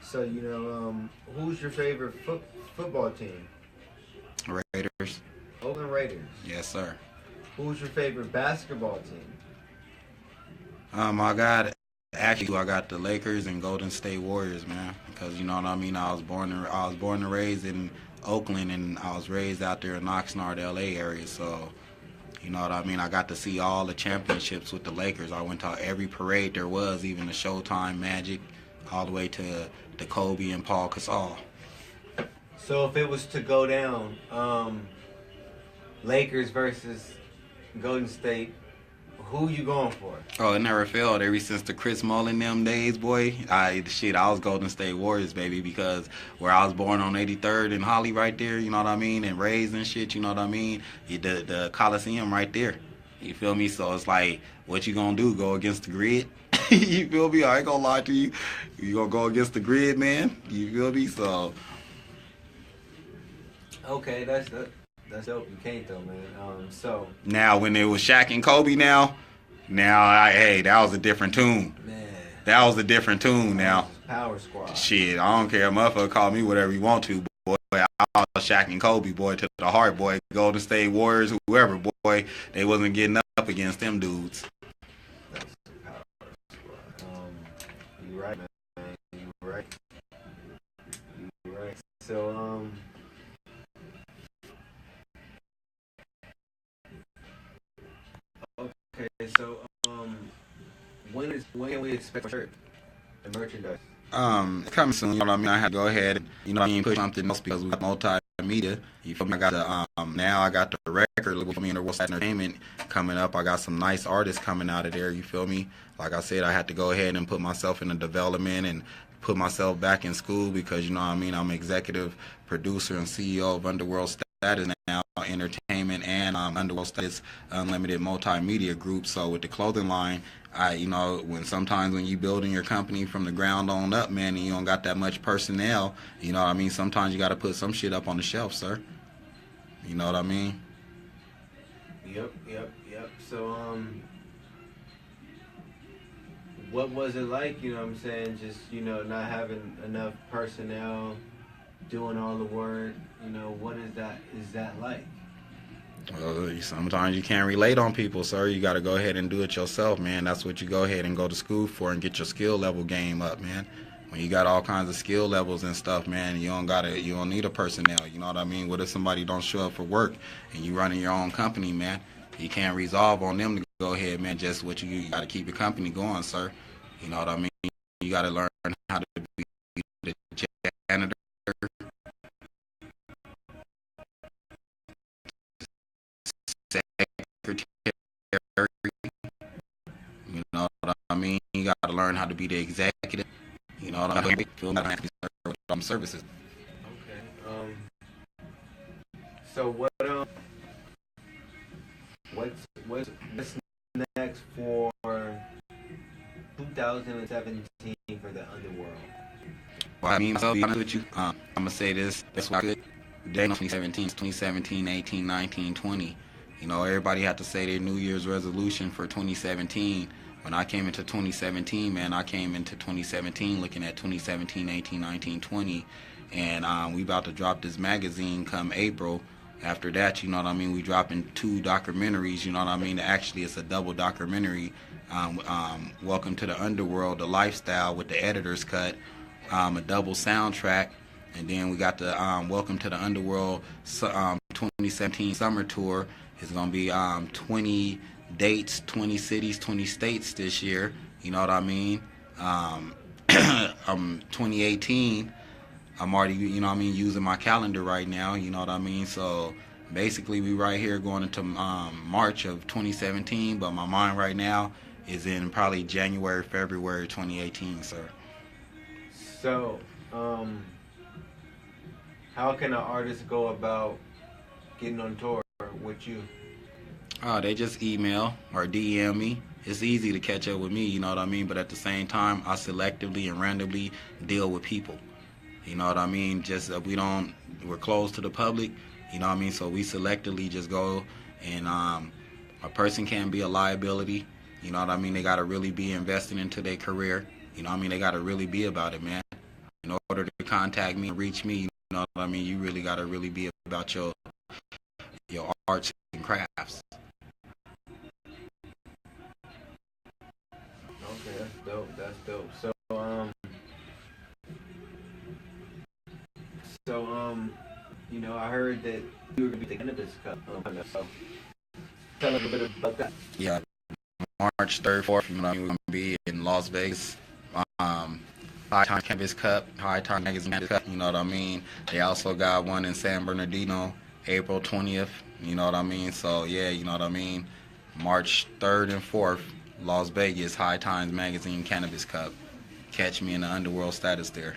So, you know, who's your favorite football team? Raiders. Oakland Raiders. Yes, sir. Who's your favorite basketball team? I got the Lakers and Golden State Warriors, man. Because you know what I mean. I was born and raised in Oakland, and I was raised out there in Oxnard, LA area. So, you know what I mean. I got to see all the championships with the Lakers. I went to every parade there was, even the Showtime Magic, all the way to the Kobe and Paul Gasol. So if it was to go down, Lakers versus Golden State, who you going for? Oh, it never failed. Ever since the Chris Mullin them days, boy. I was Golden State Warriors, baby, because where I was born on 83rd and Holly right there, you know what I mean, and raised and shit, you know what I mean. The Coliseum right there. You feel me? So it's like, what you gonna do? Go against the grid? You feel me? I ain't gonna lie to you. You gonna go against the grid, man? You feel me? So. Okay, that's dope. You can't though, man. So now when it was Shaq and Kobe, that was a different tune. Man, that was a different tune. Now Power Squad. Shit, I don't care. Motherfucker, call me whatever you want to, boy. I was Shaq and Kobe, boy, to the heart, boy. Golden State Warriors, whoever, boy, they wasn't getting up against them dudes. That's Power Squad. You right, man. You right. So okay, so when can we expect a shirt and merchandise? It's coming soon, you know what I mean? I had to go ahead and, you know what I mean, push something else because we got multimedia. You feel me? I got the now I got the record label for me in the World Entertainment coming up. I got some nice artists coming out of there, you feel me? Like I said, I had to go ahead and put myself in the development and put myself back in school because, you know what I mean, I'm executive producer and CEO of Underworld Status now, entertainment and Underworld Status Unlimited Multimedia Group. So with the clothing line, sometimes when you building your company from the ground on up, man, and you don't got that much personnel, you know what I mean, sometimes you got to put some shit up on the shelf, sir. You know what I mean? Yep. So what was it like? You know what I'm saying? Just not having enough personnel, doing all the work. What is that? Is that like? Sometimes you can't relate on people, sir. You got to go ahead and do it yourself, man. That's what you go ahead and go to school for and get your skill level game up, man. When you got all kinds of skill levels and stuff, man, you don't need a personnel. You know what I mean? What if somebody don't show up for work and you running your own company, man? You can't resolve on them to go ahead, man. Just what you got to keep your company going, sir. You know what I mean? You got to learn how to be the janitor, secretary. You know what I mean? You got to learn how to be the executive. You know what I mean? Services. Okay. So what's next for 2017 for the Underworld? Well, I mean, I'll be honest with you. I'm gonna say this. That's why I could. Day 2017, 18, 19, 20. Everybody had to say their New Year's resolution for 2017. When I came into 2017, man, I came into 2017 looking at 2017, 18, 19, 20. And we about to drop this magazine come April. After that, you know what I mean, we dropping 2 documentaries, you know what I mean. Actually, it's a double documentary. Welcome to the Underworld, the lifestyle with the editor's cut, a double soundtrack. And then we got the Welcome to the Underworld 2017 summer tour. It's going to be 20 dates, 20 cities, 20 states this year. You know what I mean? 2018, I'm already, using my calendar right now. You know what I mean? So basically, we right here going into March of 2017. But my mind right now is in probably January, February 2018, sir. So, how can an artist go about getting on tour with you? They just email or DM me. It's easy to catch up with me, you know what I mean? But at the same time, I selectively and randomly deal with people. You know what I mean? Just we're closed to the public, you know what I mean? So we selectively just go, and a person can't be a liability. You know what I mean? They got to really be investing into their career. You know what I mean? They got to really be about it, man. In order to contact me and reach me, you know what I mean? You really got to really be about your arts and crafts. Okay, that's dope. That's dope. I heard that you were gonna be the cannabis cup. So tell us a bit about that. Yeah, March 3rd, 4th, you know what I mean? We're gonna be in Las Vegas. High Time Cannabis Cup, High Time Magazine Cup, you know what I mean? They also got one in San Bernardino, April 20th, you know what I mean? So yeah, you know what I mean? March 3rd and 4th, Las Vegas, High Times Magazine Cannabis Cup. Catch me in the Underworld status there.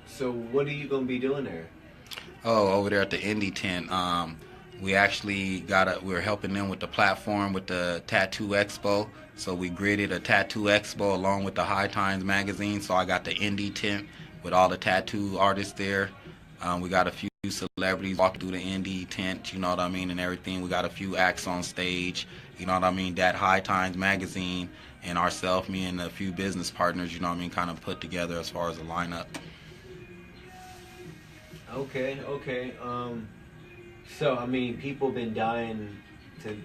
So what are you gonna be doing there? Oh, over there at the Indie tent, we actually we're helping them with the platform with the Tattoo Expo. So we gridded a Tattoo Expo along with the High Times magazine. So I got the Indie tent with all the tattoo artists there. We got a few celebrities walking through the Indie tent, you know what I mean, and everything. We got a few acts on stage, you know what I mean. That High Times magazine and ourselves, me and a few business partners, you know what I mean, kind of put together as far as a lineup. Okay. So I mean, people been dying to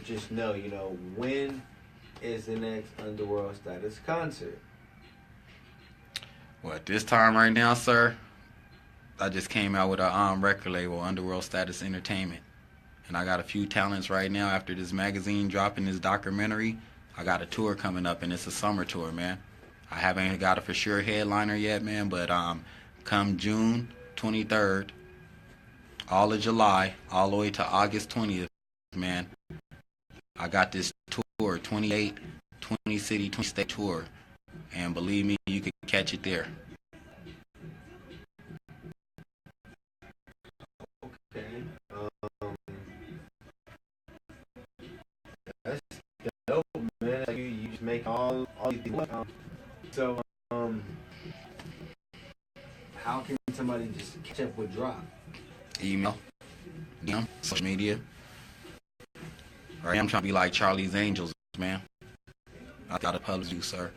just know, when is the next Underworld Status concert? Well, at this time right now, sir, I just came out with a record label, Underworld Status Entertainment, and I got a few talents right now. After this magazine dropping this documentary, I got a tour coming up, and it's a summer tour, man. I haven't got a for sure headliner yet, man, but come June 23rd, all of July, all the way to August 20th, man, I got this tour, 20 city, 20 state tour, and believe me, you can catch it there. Okay. That's dope, man. You just make all these people. So how can somebody just catch up with Drop? Email, social media. Right? I'm trying to be like Charlie's Angels, man. I got to publish you, sir.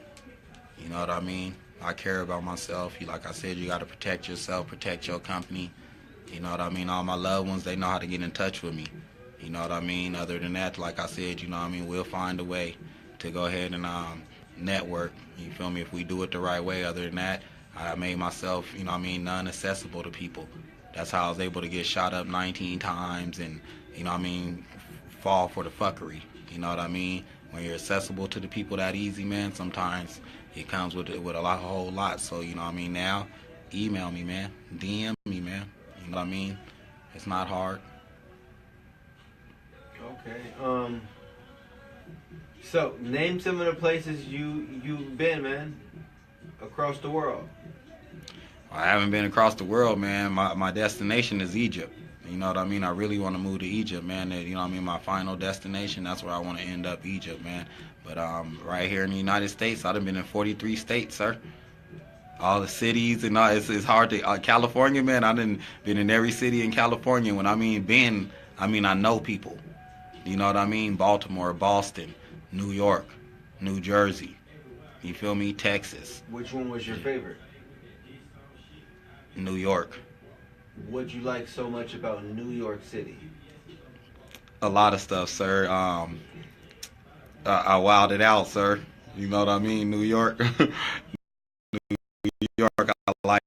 You know what I mean? I care about myself. Like I said, you got to protect yourself, protect your company. You know what I mean? All my loved ones, they know how to get in touch with me. You know what I mean? Other than that, like I said, you know what I mean? We'll find a way to go ahead and network. You feel me? If we do it the right way. Other than that, I made myself, you know what I mean, non-accessible to people. That's how I was able to get shot up 19 times and, you know what I mean, fall for the fuckery. You know what I mean? When you're accessible to the people that easy, man, sometimes it comes with a whole lot. So, you know what I mean? Now, email me, man. DM me, man. You know what I mean? It's not hard. Okay. So name some of the places you've been, man, across the world. I haven't been across the world, man. My destination is Egypt. You know what I mean? I really want to move to Egypt, man. You know what I mean? My final destination, that's where I want to end up, Egypt, man. But right here in the United States, I've been in 43 states, sir. All the cities and all, it's hard to California, man. I done been in every city in California. When I mean been, I mean I know people. You know what I mean? Baltimore, Boston, New York, New Jersey. You feel me? Texas, Which one was your favorite? New York. What'd you like so much about New York City? A lot of stuff, sir. I wilded out, sir. You know what I mean? New York. New York, I like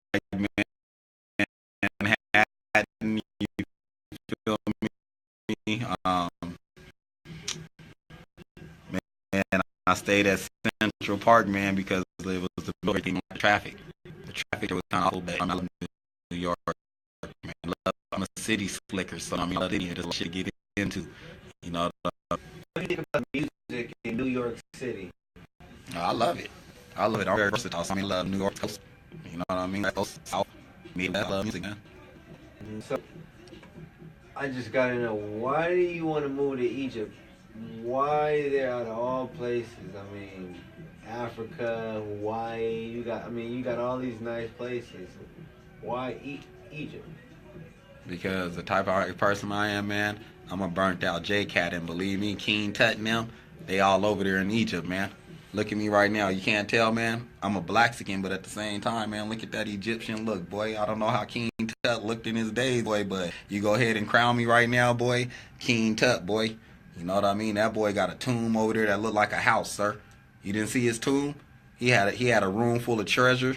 Manhattan. You feel me? Man, I stayed at Central Park, man, because it was the traffic. The traffic was kind of awful, but I love New York, man. I'm a city slicker, so I mean, I love it. There's shit to get into, you know. What do you think about music in New York City? I love it. I'm very versatile. So I mean, love New York Coast. You know what I mean? Coast, South. Me, I love music, man. So, I just gotta know, why do you want to move to Egypt? Why there out of all places? I mean, Africa, Hawaii. You got all these nice places. Why Egypt? Because the type of person I am, man, I'm a burnt out J-Cat, and believe me, King Tut and them, they all over there in Egypt, man. Look at me right now. You can't tell, man. I'm a Blaxican, but at the same time, man, look at that Egyptian look, boy. I don't know how King Tut looked in his days, boy, but you go ahead and crown me right now, boy. King Tut, boy. You know what I mean? That boy got a tomb over there that looked like a house, sir. You didn't see his tomb? He had a room full of treasure.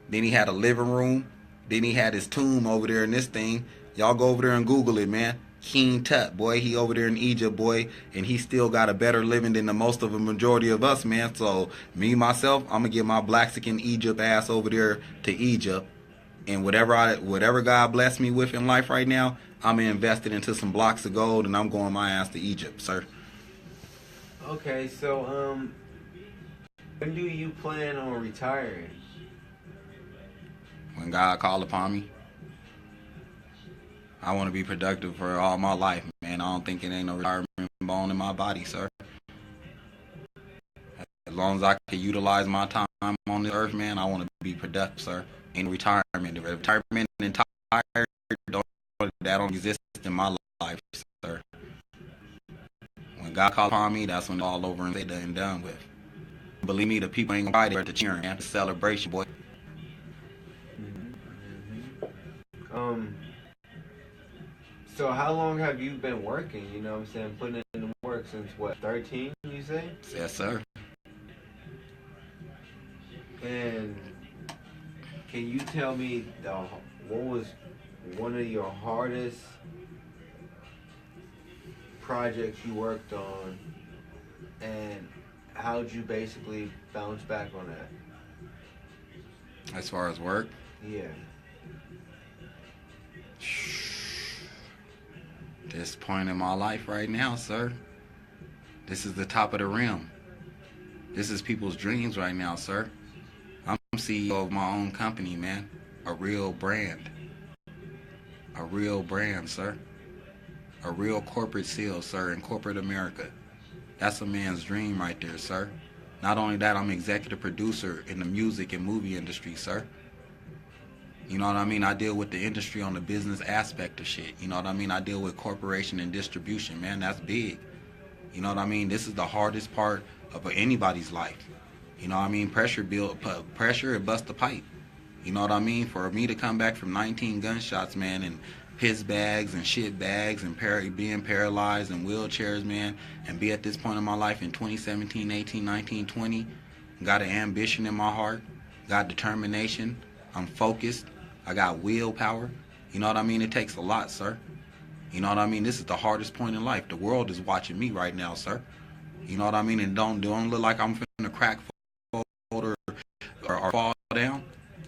Then he had a living room. Then he had his tomb over there in this thing. Y'all go over there and Google it, man. King Tut, boy, he over there in Egypt, boy, and he still got a better living than the most of the majority of us, man. So me myself, I'm gonna get my Blaxican Egypt ass over there to Egypt, and whatever God bless me with in life right now, I'm gonna invest it into some blocks of gold, and I'm going my ass to Egypt, sir. Okay, so when do you plan on retiring? When God called upon me. I want to be productive for all my life, man. I don't think it ain't no retirement bone in my body, sir. As long as I can utilize my time on this earth, man, I want to be productive, sir. Ain't retirement. The retirement entire don't exist in my life, sir. When God called upon me, that's when it's all over and said and done with. Believe me, the people ain't gonna be there to cheering, man. The celebration, boy. So how long have you been working? You know what I'm saying? Putting in the work since what, 13, you say? Yes, sir. And can you tell me what was one of your hardest projects you worked on, and how'd you basically bounce back on that? As far as work? Yeah. This point in my life right now, sir. This is the top of the rim. This is people's dreams right now, sir. I'm CEO of my own company, man. A real brand. A real brand, sir. A real corporate seal, sir, in corporate America. That's a man's dream right there, sir. Not only that, I'm executive producer in the music and movie industry, sir. You know what I mean? I deal with the industry on the business aspect of shit. You know what I mean? I deal with corporation and distribution, man. That's big. You know what I mean? This is the hardest part of anybody's life. You know what I mean? Pressure it busts the pipe. You know what I mean? For me to come back from 19 gunshots, man, and piss bags and shit bags and being paralyzed and wheelchairs, man, and be at this point in my life in 2017, 18, 19, 20, got an ambition in my heart, got determination, I'm focused, I got willpower. You know what I mean? It takes a lot, sir. You know what I mean? This is the hardest point in life. The world is watching me right now, sir. You know what I mean? And don't look like I'm finna crack or fall down.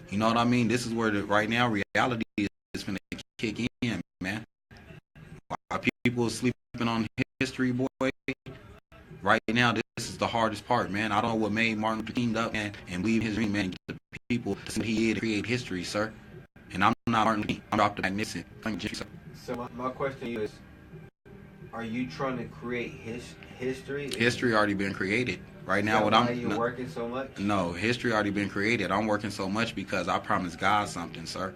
You know what I mean? This is where right now reality is finna kick in, man. While people are sleeping on history, boy, right now this is the hardest part, man. I don't know what made Martin Luther King up, man, and leave his dream, man, and get the people to see what he did to create history, sir. And I'm not Martin Luther King. I'm Dr. Magnificent. Thank you, sir. So my question to you is, are you trying to create history? History already been created. Right now, what I'm you working so much? No, history already been created. I'm working so much because I promised God something, sir.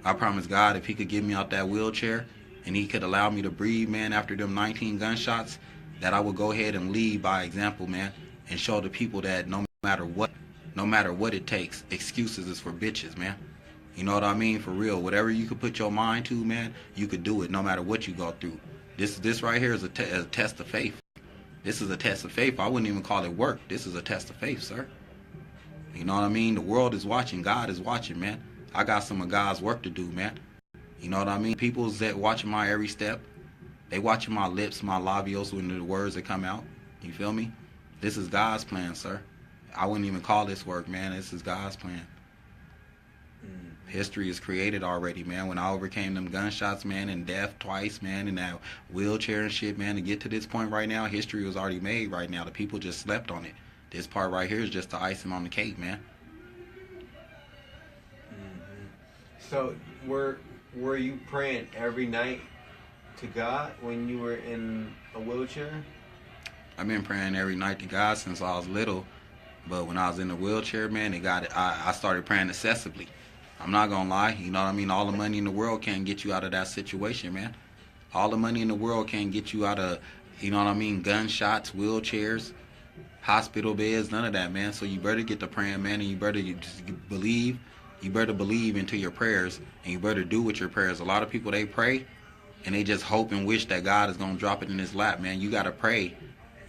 I promised God if he could get me out that wheelchair and he could allow me to breathe, man, after them 19 gunshots, that I would go ahead and lead by example, man, and show the people that no matter what it takes, excuses is for bitches, man. You know what I mean? For real. Whatever you could put your mind to, man, you could do it no matter what you go through. This right here is a test of faith. This is a test of faith. I wouldn't even call it work. This is a test of faith, sir. You know what I mean? The world is watching. God is watching, man. I got some of God's work to do, man. You know what I mean? People's that watching my every step. They watching my lips, my labios, when the words that come out. You feel me? This is God's plan, sir. I wouldn't even call this work, man. This is God's plan. History is created already, man. When I overcame them gunshots, man, and death twice, man, and that wheelchair and shit, man, to get to this point right now, history was already made right now. The people just slept on it. This part right here is just the icing on the cake, man. So were you praying every night to God when you were in a wheelchair? I've been praying every night to God since I was little, but when I was in the wheelchair, man, I started praying excessively. I'm not gonna lie, you know what I mean? All the money in the world can't get you out of that situation, man. All the money in the world can't get you out of, you know what I mean, gunshots, wheelchairs, hospital beds, none of that, man. So you better get to praying, man, and you better just believe. You better believe into your prayers, and you better do with your prayers. A lot of people, they pray, and they just hope and wish that God is gonna drop it in his lap, man. You gotta pray.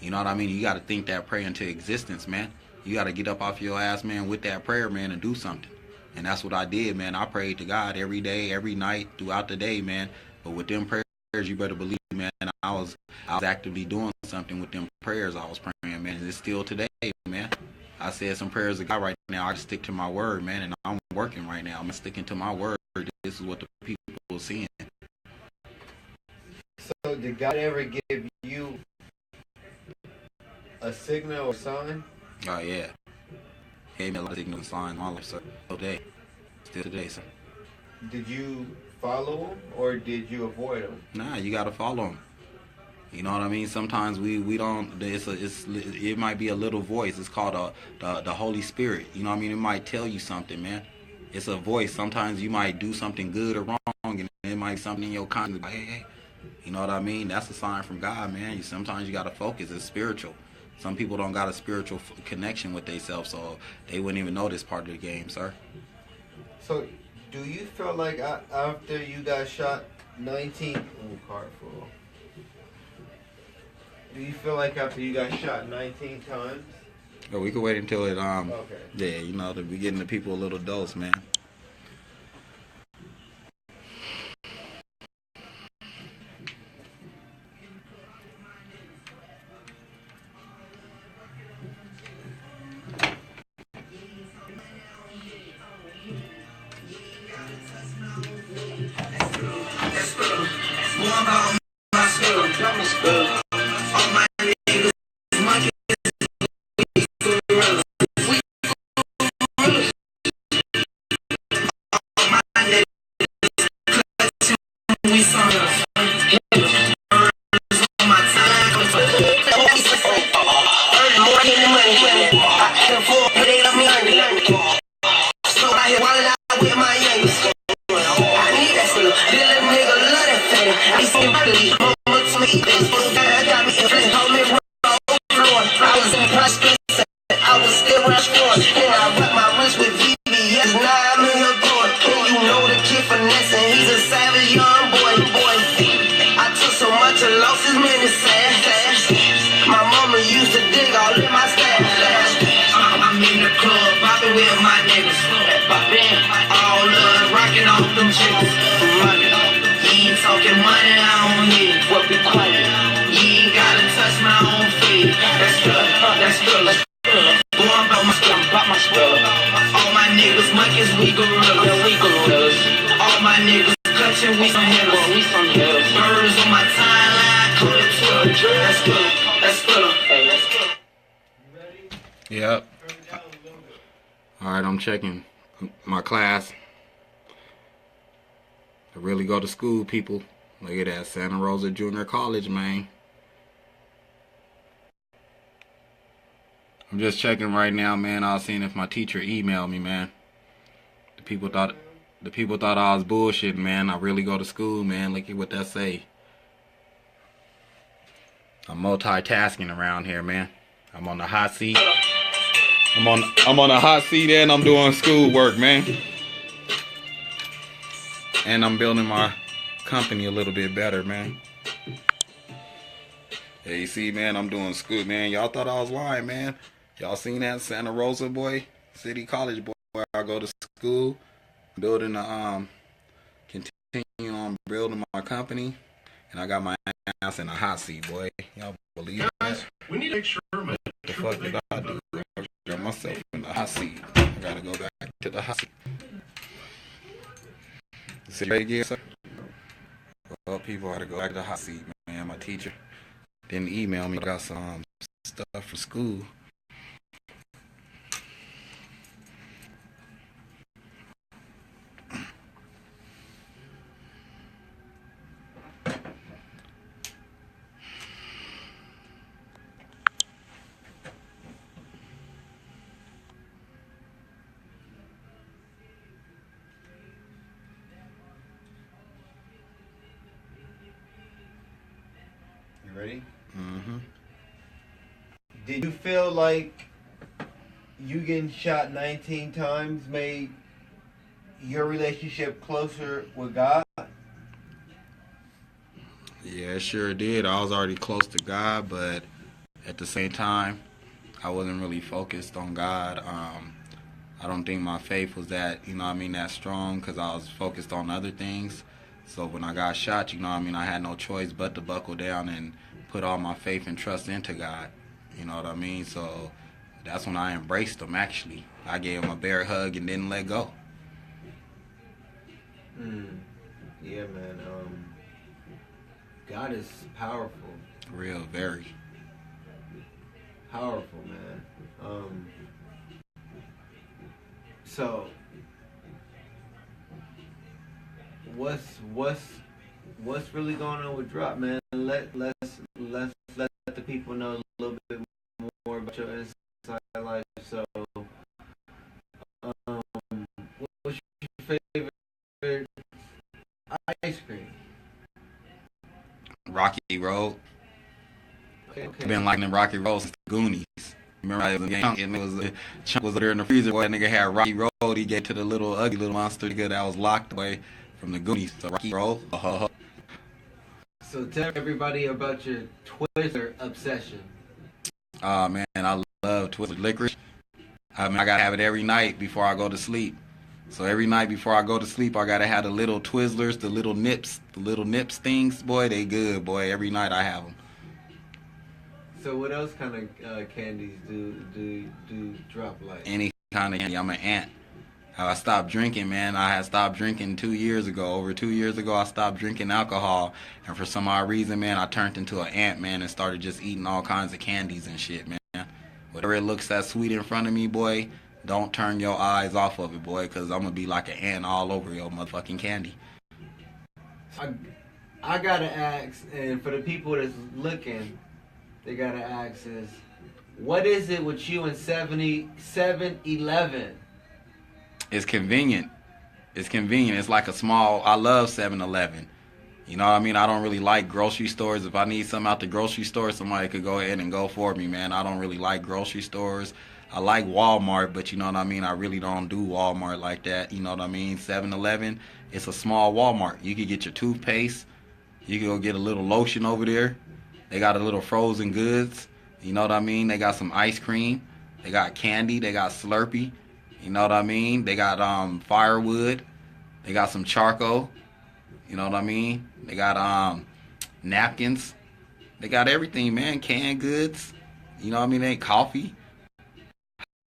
You know what I mean? You gotta think that prayer into existence, man. You gotta get up off your ass, man, with that prayer, man, and do something. And that's what I did, man. I prayed to God every day, every night, throughout the day, man. But with them prayers, you better believe, man, I was actively doing something with them prayers I was praying, man. And it's still today, man. I said some prayers to God right now. I just stick to my word, man, and I'm working right now. I'm sticking to my word. This is what the people are seeing. So did God ever give you a signal or sign? Oh, yeah. Gave me a lot of signals and signs in my life, sir. Still today, sir. Did you follow them or did you avoid them? Nah, you gotta follow them. You know what I mean? Sometimes we don't. It might be a little voice. It's called the Holy Spirit. You know what I mean? It might tell you something, man. It's a voice. Sometimes you might do something good or wrong, and it might be something in your conscience. Like, hey. You know what I mean? That's a sign from God, man. Sometimes you gotta focus. It's spiritual. Some people don't got a spiritual connection with themselves, so they wouldn't even know this part of the game, sir. So, do you feel like after you got shot 19... card full. Do you feel like after you got shot 19 times? Oh, we could wait until it, Okay. Yeah, you know, to be getting the people a little dose, man. finessing, he's a savage young boy. I took so much and lost his many sad. My mama used to dig all in my stash. I'm in the club, bopping with my niggas. Bopping, all love, rocking off them chicks. You ain't talking money, I don't need what we quiet. You ain't gotta touch my own feet. That's good. Go on about my spell. All my niggas monkeys, we gorillas. All my niggas clutching, we some hitters. Birds on my timeline, call it Twitter. That's good. Yep. Alright, I'm checking my class. I really go to school, people. Look at that, Santa Rosa Junior College, man. I'm just checking right now, man. I was seeing if my teacher emailed me, man. The people thought I was bullshitting, man. I really go to school, man. Look at what that say. I'm multitasking around here, man. I'm on the hot seat. I'm on the hot seat and I'm doing schoolwork, man. And I'm building my company a little bit better, man. Yeah, you see, man, I'm doing school, man. Y'all thought I was lying, man. Y'all seen that Santa Rosa, boy? City College, boy, where I go to school. Building continue on building my company. And I got my ass in a hot seat, boy. Y'all believe that? We need to make sure. What the fuck did I do? I got myself in the hot seat. I gotta go back to the hot seat. Say it again, sir. Well, people gotta go back to the hot seat, man. My teacher didn't email me. I got some stuff for school. Ready? Mm-hmm. Did you feel like you getting shot 19 times made your relationship closer with God? Yeah, it sure did. I was already close to God, but at the same time, I wasn't really focused on God. I don't think my faith was that, that strong, because I was focused on other things. So when I got shot, I had no choice but to buckle down and put all my faith and trust into God. You know what I mean? So that's when I embraced him, actually. I gave him a bear hug and didn't let go. Yeah, man. God is powerful. Real, very. Powerful, man. So what's really going on with Drop, man? Let's let the people know a little bit more about your inside life. So, what's your favorite ice cream? Rocky Road. Okay. I've been liking Rocky Road since the Goonies. Remember I was young and Chunk was there in the freezer. Boy, that nigga had Rocky Road. He gave to the little ugly little monster nigga that was locked away from the Goonies. So Rocky Road. So tell everybody about your Twizzler obsession. Man, I love Twizzler licorice. I gotta have it every night before I go to sleep. So every night before I go to sleep, I gotta have the little Twizzlers, the little nips things. Boy, they good, boy. Every night I have them. So what else kind of candies do Drop like? Any kind of candy. I'm an ant. I stopped drinking, man. I had stopped drinking 2 years ago. Over 2 years ago, I stopped drinking alcohol. And for some odd reason, man, I turned into an ant, man, and started just eating all kinds of candies and shit, man. Whatever it looks that sweet in front of me, boy, don't turn your eyes off of it, boy, because I'm going to be like an ant all over your motherfucking candy. I got to ask, and for the people that's looking, they got to ask is, what is it with you and 7-Eleven? It's convenient. It's convenient. It's like I love 7-Eleven. You know what I mean? I don't really like grocery stores. If I need something out the grocery store, somebody could go ahead and go for me, man. I don't really like grocery stores. I like Walmart, but you know what I mean? I really don't do Walmart like that. You know what I mean? 7-Eleven, it's a small Walmart. You can get your toothpaste. You can go get a little lotion over there. They got a little frozen goods. You know what I mean? They got some ice cream. They got candy. They got Slurpee. You know what I mean? They got firewood. They got some charcoal. You know what I mean? They got napkins. They got everything, man. Canned goods. You know what I mean? They ain't coffee,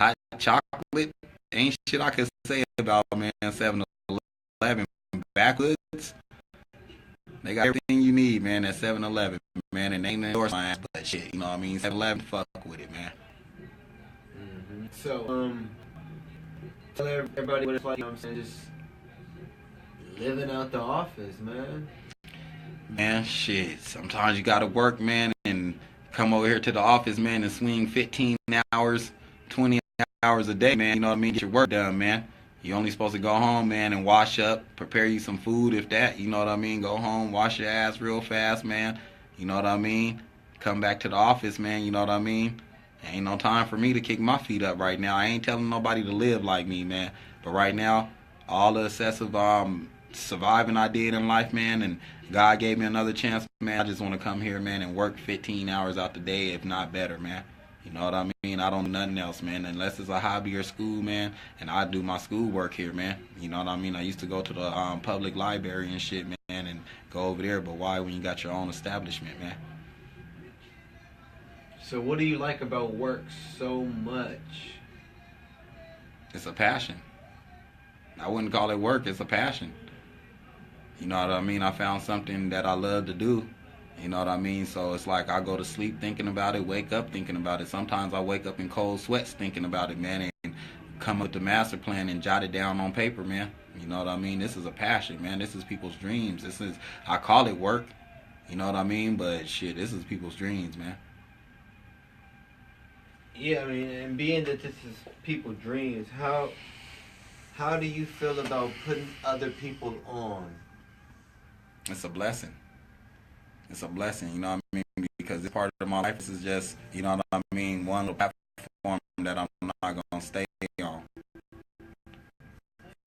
hot chocolate. Ain't shit I could say about, man, 7-Eleven. Backwoods. They got everything you need, man, at 7-Eleven, man. And they ain't endorse my ass, but shit, you know what I mean? 7-Eleven, fuck with it, man. Mm-hmm. So, tell everybody what it's like, you know what I'm saying? Just living out the office, man. Man, shit. Sometimes you gotta work, man, and come over here to the office, man, and swing 15 hours, 20 hours a day, man. You know what I mean? Get your work done, man. You only supposed to go home, man, and wash up, prepare you some food, if that. You know what I mean? Go home, wash your ass real fast, man. You know what I mean? Come back to the office, man. You know what I mean? Ain't no time for me to kick my feet up right now. I ain't telling nobody to live like me, man. But right now, all the excessive surviving I did in life, man, and God gave me another chance, man. I just want to come here, man, and work 15 hours out the day, if not better, man. You know what I mean? I don't do nothing else, man, unless it's a hobby or school, man. And I do my school work here, man. You know what I mean? I used to go to the public library and shit, man, and go over there. But why when you got your own establishment, man? So what do you like about work so much? It's a passion. I wouldn't call it work. It's a passion. You know what I mean? I found something that I love to do. You know what I mean? So it's like I go to sleep thinking about it, wake up thinking about it. Sometimes I wake up in cold sweats thinking about it, man, and come up with the master plan and jot it down on paper, man. You know what I mean? This is a passion, man. This is people's dreams. I call it work. You know what I mean? But shit, this is people's dreams, man. Yeah, I mean, and being that this is people's dreams, how do you feel about putting other people on? It's a blessing. It's a blessing, you know what I mean? Because it's part of my life. This is just, you know what I mean, one little platform that I'm not going to stay on.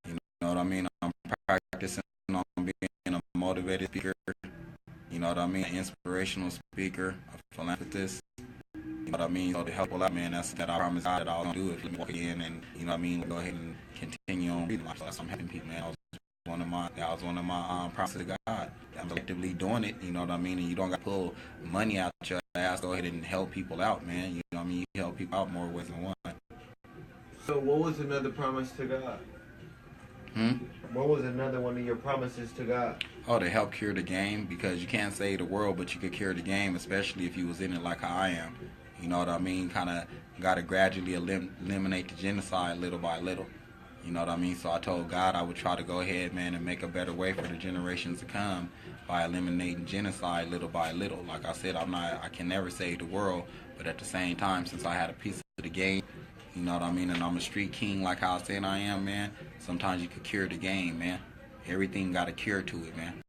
You know what I mean? I'm practicing on being a motivated speaker. You know what I mean? An inspirational speaker, a philanthropist. You know what I mean? So to help a lot, man, that's that I promise God that I was going to do it. Let me walk in and, you know what I mean, go ahead and continue on reading life. So that's what I'm helping people, man. That was one of my promises to God. I'm actively doing it, you know what I mean? And you don't got to pull money out your ass. Go ahead and help people out, man. You know what I mean? You help people out more ways than one. So what was another promise to God? What was another one of your promises to God? Oh, to help cure the game, because you can't save the world, but you could cure the game, especially if you was in it like how I am. You know what I mean? Kind of got to gradually eliminate the genocide little by little. You know what I mean? So I told God I would try to go ahead, man, and make a better way for the generations to come by eliminating genocide little by little. Like I said, I can never save the world, but at the same time, since I had a piece of the game, you know what I mean, and I'm a street king like how I said I am, man, sometimes you could cure the game, man. Everything got a cure to it, man.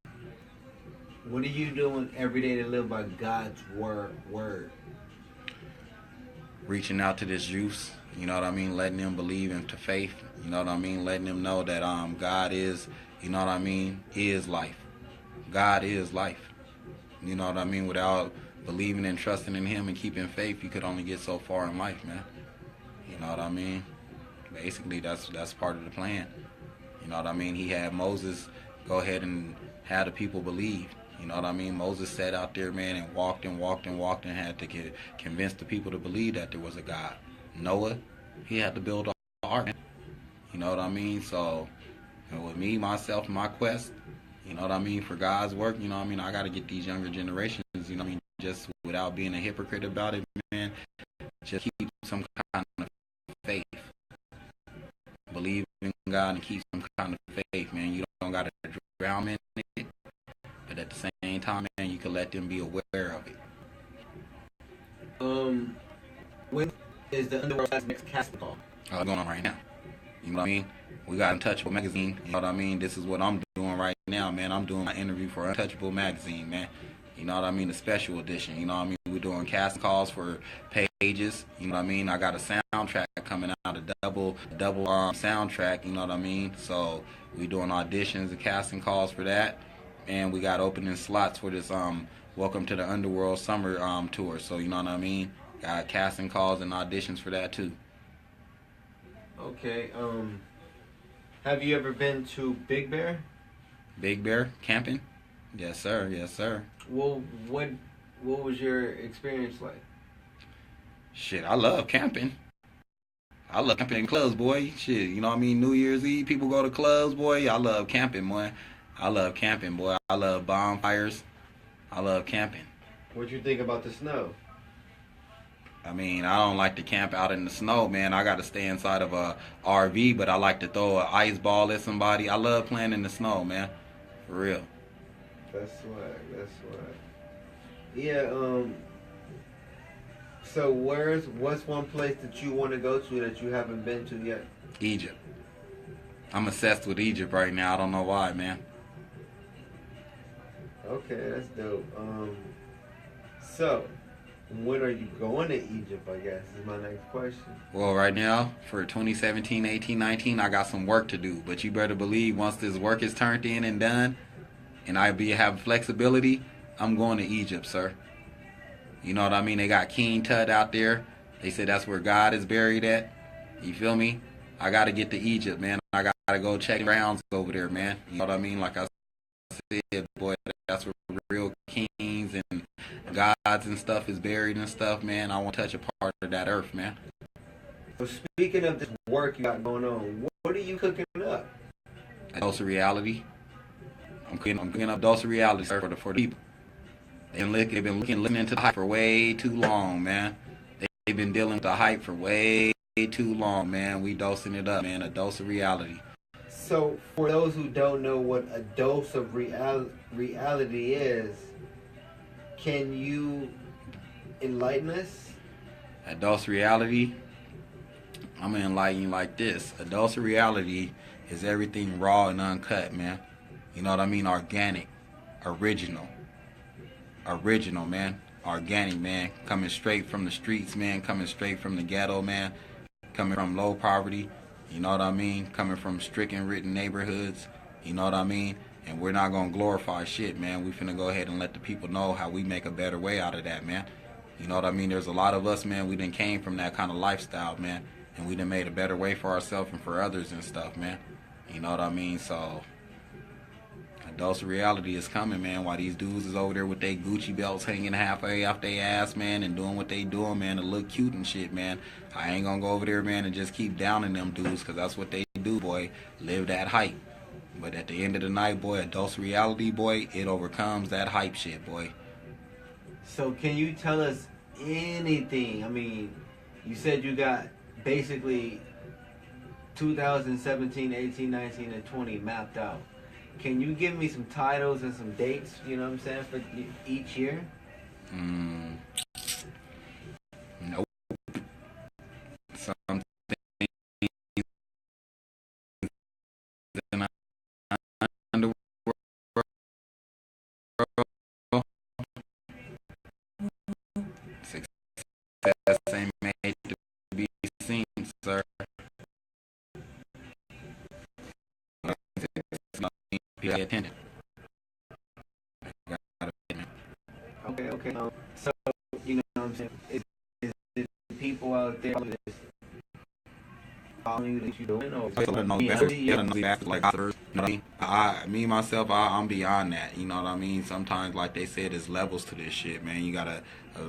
What are you doing every day to live by God's word? Reaching out to this youth, you know what I mean, letting them believe into faith, you know what I mean, letting them know that God is, you know what I mean, is life. God is life. You know what I mean? Without believing and trusting in Him and keeping faith, you could only get so far in life, man. You know what I mean? Basically, that's part of the plan. You know what I mean? He had Moses go ahead and have the people believe. You know what I mean? Moses sat out there, man, and walked and had to convince the people to believe that there was a God. Noah, he had to build an ark. You know what I mean? So, you know, with me, myself, and my quest, you know what I mean, for God's work, you know what I mean, I got to get these younger generations, you know what I mean, just without being a hypocrite about it, man, just keep some kind of faith. Believe in God and keep some kind of faith, man. You don't got to drown in it, but at the same time, man, you can let them be aware of it. When is the Underworld's next casting call? Going on right now. You know what I mean? We got Untouchable Magazine. You know what I mean? This is what I'm doing right now, man. I'm doing my interview for Untouchable Magazine, man. You know what I mean? The special edition. You know what I mean? We're doing casting calls for pages. You know what I mean? I got a soundtrack coming out, a double soundtrack. You know what I mean? So we doing auditions and casting calls for that, and we got opening slots for this Welcome to the Underworld summer tour. So you know what I mean? Got casting calls and auditions for that too. Okay. Have you ever been to Big Bear? Big Bear camping? Yes, sir. Yes, sir. Well, what was your experience like? Shit, I love camping. I love camping in clubs, boy. Shit, you know what I mean? New Year's Eve, people go to clubs, boy. I love camping, boy. I love camping, boy. I love bonfires. I love camping. What you think about the snow? I mean, I don't like to camp out in the snow, man. I got to stay inside of a RV, but I like to throw an ice ball at somebody. I love playing in the snow, man. For real. That's swag. That's swag. Yeah. So what's one place that you want to go to that you haven't been to yet? Egypt. I'm obsessed with Egypt right now. I don't know why, man. Okay, that's dope. So when are you going to Egypt, I guess, is my next question. Well, right now, for 2017, 18, 19, I got some work to do. But you better believe once this work is turned in and done, and have flexibility, I'm going to Egypt, sir. You know what I mean? They got King Tut out there. They said that's where God is buried at. You feel me? I got to get to Egypt, man. I got to go check grounds over there, man. You know what I mean? Like I said, boy, that's where real kings and gods and stuff is buried and stuff, man. I want to touch a part of that earth, man. So speaking of this work you got going on, what are you cooking up? A dose of reality. I'm cooking up dose of reality, sir, for the people. They've been listening to the hype for way too long, man. They've been dealing with the hype for way too long, man. We dosing it up, man. A dose of reality. So for those who don't know what a dose of reality is, can you enlighten us? A dose of reality, I'm gonna enlighten you like this. A dose of reality is everything raw and uncut, man. You know what I mean? Organic, original, man. Organic, man. Coming straight from the streets, man. Coming straight from the ghetto, man. Coming from low poverty. You know what I mean? Coming from stricken neighborhoods. You know what I mean? And we're not gonna glorify shit, man. We finna go ahead and let the people know how we make a better way out of that, man. You know what I mean? There's a lot of us, man. We done came from that kind of lifestyle, man. And we done made a better way for ourselves and for others and stuff, man. You know what I mean? So a dose of reality is coming, man. While these dudes is over there with their Gucci belts hanging halfway off their ass, man, and doing what they doing, man, to look cute and shit, man. I ain't gonna go over there, man, and just keep downing them dudes, because that's what they do, boy. Live that hype. But at the end of the night, boy, a dose of reality, boy, it overcomes that hype shit, boy. So can you tell us anything? I mean, you said you got basically 2017, 18, 19, and 20 mapped out. Can you give me some titles and some dates, you know what I'm saying, for each year? Nope. Something in Underworld. Success ain't made to be seen, sir. Pay attention. Okay. So, you know what I'm saying? Is people out there just following you that you doing? Or me myself, I'm beyond that. You know what I mean? Sometimes, like they said, there's levels to this shit, man. You gotta,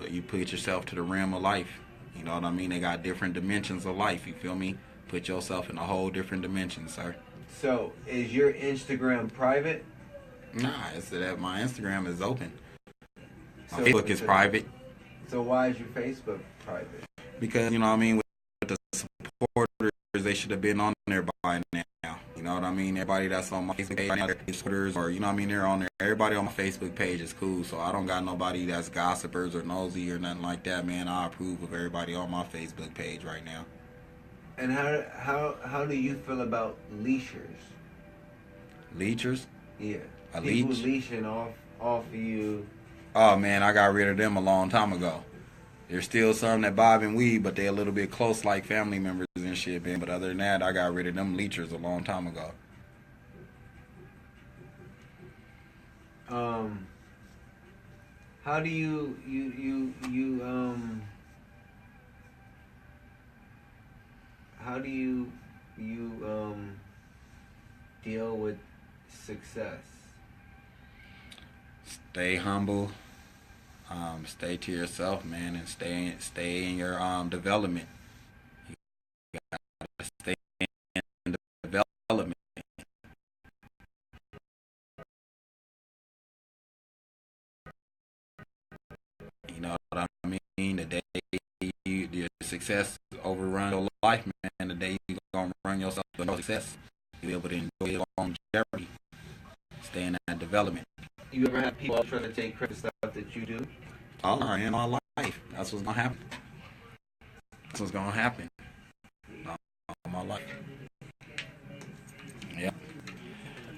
you put yourself to the realm of life. You know what I mean? They got different dimensions of life. You feel me? Put yourself in a whole different dimension, sir. So, is your Instagram private? Nah, it's that my Instagram is open. My Facebook is private. So why is your Facebook private? Because, you know what I mean, with the supporters, they should have been on there by now. You know what I mean? Everybody that's on my Facebook page right now, they're supporters, or, you know what I mean, they're on there. Everybody on my Facebook page is cool, so I don't got nobody that's gossipers or nosy or nothing like that, man. I approve of everybody on my Facebook page right now. And how do you feel about leashers? Leechers? Yeah. A People leech? leashing off of you. Oh man, I got rid of them a long time ago. There's still some that bob and weave, but they a little bit close like family members and shit, man. But other than that, I got rid of them leechers a long time ago. How do how do you deal with success? Stay humble. Stay to yourself, man, and stay in your development. You gotta stay in development. You know what I mean? The day your success overrun your life, man. The day you gonna run yourself to no success, you be able to enjoy longevity. Stay in that development. You ever have people trying to take credit for stuff that you do? I'll learn in my life. That's what's gonna happen. That's what's gonna happen. All my life. Yeah.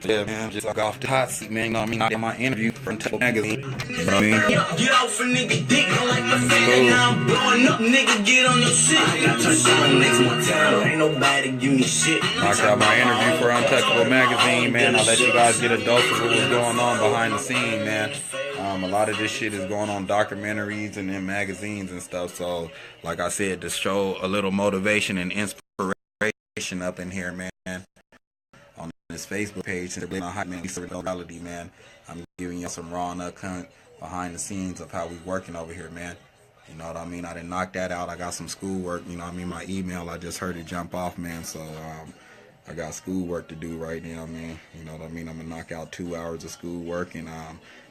Yeah, man, just like off the hot seat, man. You know what I mean? I did my interview for Underworld magazine. You know what I mean? Get off a nigga dick, I like my finger now I'm blowing up, nigga, get on your shit. I got touched on next one time, ain't nobody give me shit. Knocked out my interview for Untouchable magazine, man. I'll let you guys get a dose of what was going on behind the scene, man. A lot of this shit is going on documentaries and in magazines and stuff. So, like I said, to show a little motivation and inspiration up in here, man. On this Facebook page, and my hot man, reality, man. I'm giving you some raw and uncut behind the scenes of how we working over here, man. You know what I mean? I didn't knock that out. I got some schoolwork. You know what I mean? My email, I just heard it jump off, man. So I got schoolwork to do right now, man. You know what I mean? I'm gonna knock out 2 hours of schoolwork and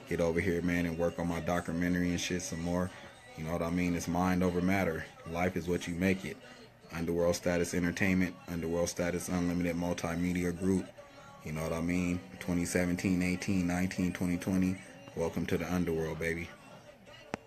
get over here, man, and work on my documentary and shit some more. You know what I mean? It's mind over matter. Life is what you make it. Underworld Status Entertainment, Underworld Status Unlimited Multimedia Group. You know what I mean? 2017, 18, 19, 2020. Welcome to the Underworld, baby.